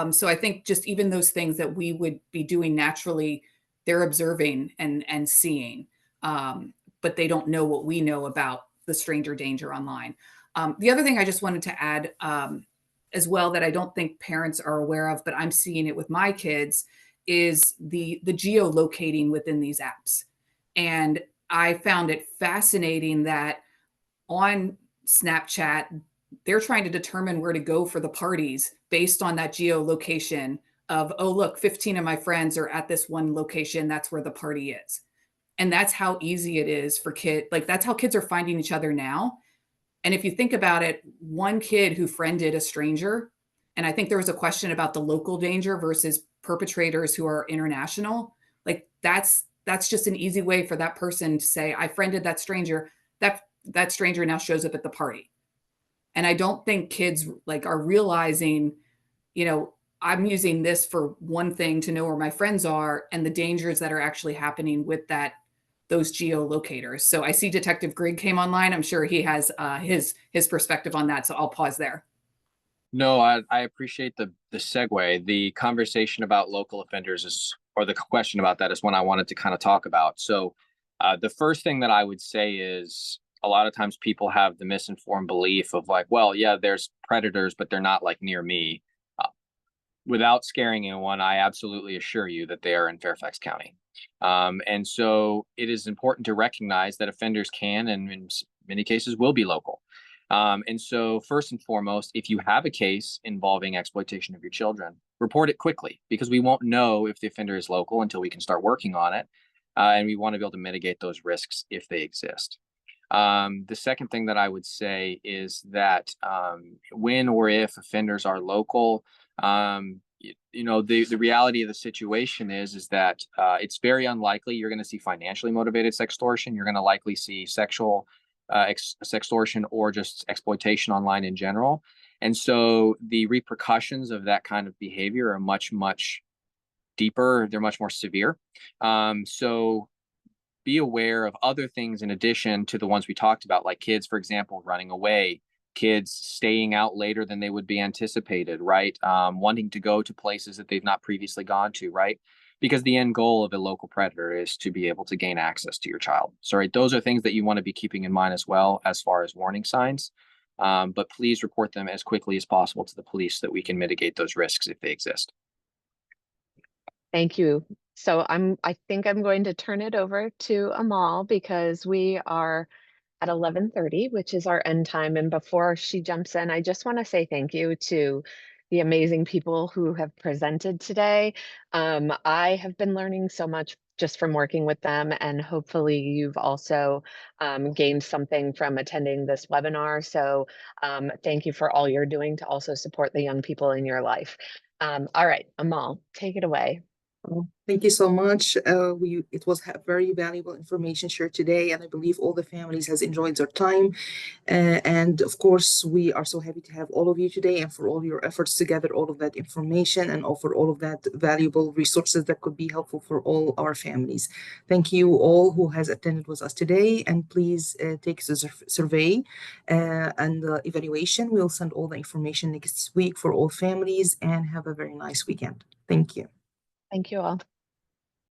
So I think just even those things that we would be doing naturally, they're observing and seeing, but they don't know what we know about the stranger danger online. The other thing I just wanted to add as well, that I don't think parents are aware of, but I'm seeing it with my kids, is the geolocating within these apps. And I found it fascinating that on Snapchat, they're trying to determine where to go for the parties based on that geolocation of, oh, look, 15 of my friends are at this one location. That's where the party is. And that's how easy it is for kids. Like, that's how kids are finding each other now. And if you think about it, one kid who friended a stranger, and I think there was a question about the local danger versus perpetrators who are international, like that's just an easy way for that person to say, I friended that stranger. That stranger now shows up at the party. And I don't think kids like are realizing, I'm using this for one thing to know where my friends are, and the dangers that are actually happening with those geolocators. So I see Detective Grigg came online. I'm sure he has his perspective on that. So I'll pause there. No, I appreciate the segue. The conversation about local offenders or the question about that is one I wanted to kind of talk about. So the first thing that I would say is, a lot of times people have the misinformed belief of like, well, yeah, there's predators, but they're not like near me. Without scaring anyone, I absolutely assure you that they are in Fairfax County. And so it is important to recognize that offenders can, and in many cases will be local. And so first and foremost, if you have a case involving exploitation of your children, report it quickly, because we won't know if the offender is local until we can start working on it. And we want to be able to mitigate those risks if they exist. The second thing that I would say is that when or if offenders are local, the reality of the situation is that it's very unlikely you're going to see financially motivated sextortion. You're going to likely see sexual sextortion or just exploitation online in general. And so the repercussions of that kind of behavior are much, much deeper. They're much more severe. So be aware of other things in addition to the ones we talked about, like kids, for example, running away, kids staying out later than they would be anticipated, right? Wanting to go to places that they've not previously gone to, right? because the end goal of a local predator is to be able to gain access to your child. So, right, those are things that you want to be keeping in mind as well as far as warning signs. But please report them as quickly as possible to the police so that we can mitigate those risks if they exist. Thank you. So I think I'm going to turn it over to Amal because we are at 11:30, which is our end time. And before she jumps in, I just want to say thank you to the amazing people who have presented today. I have been learning so much just from working with them, and hopefully you've also gained something from attending this webinar. So thank you for all you're doing to also support the young people in your life. All right, Amal, take it away. Thank you so much. It was very valuable information shared today, and I believe all the families has enjoyed their time. And of course, we are so happy to have all of you today and for all your efforts to gather all of that information and offer all of that valuable resources that could be helpful for all our families. Thank you all who has attended with us today, and please take the survey and evaluation. We'll send all the information next week for all families, and have a very nice weekend. Thank you. Thank you all.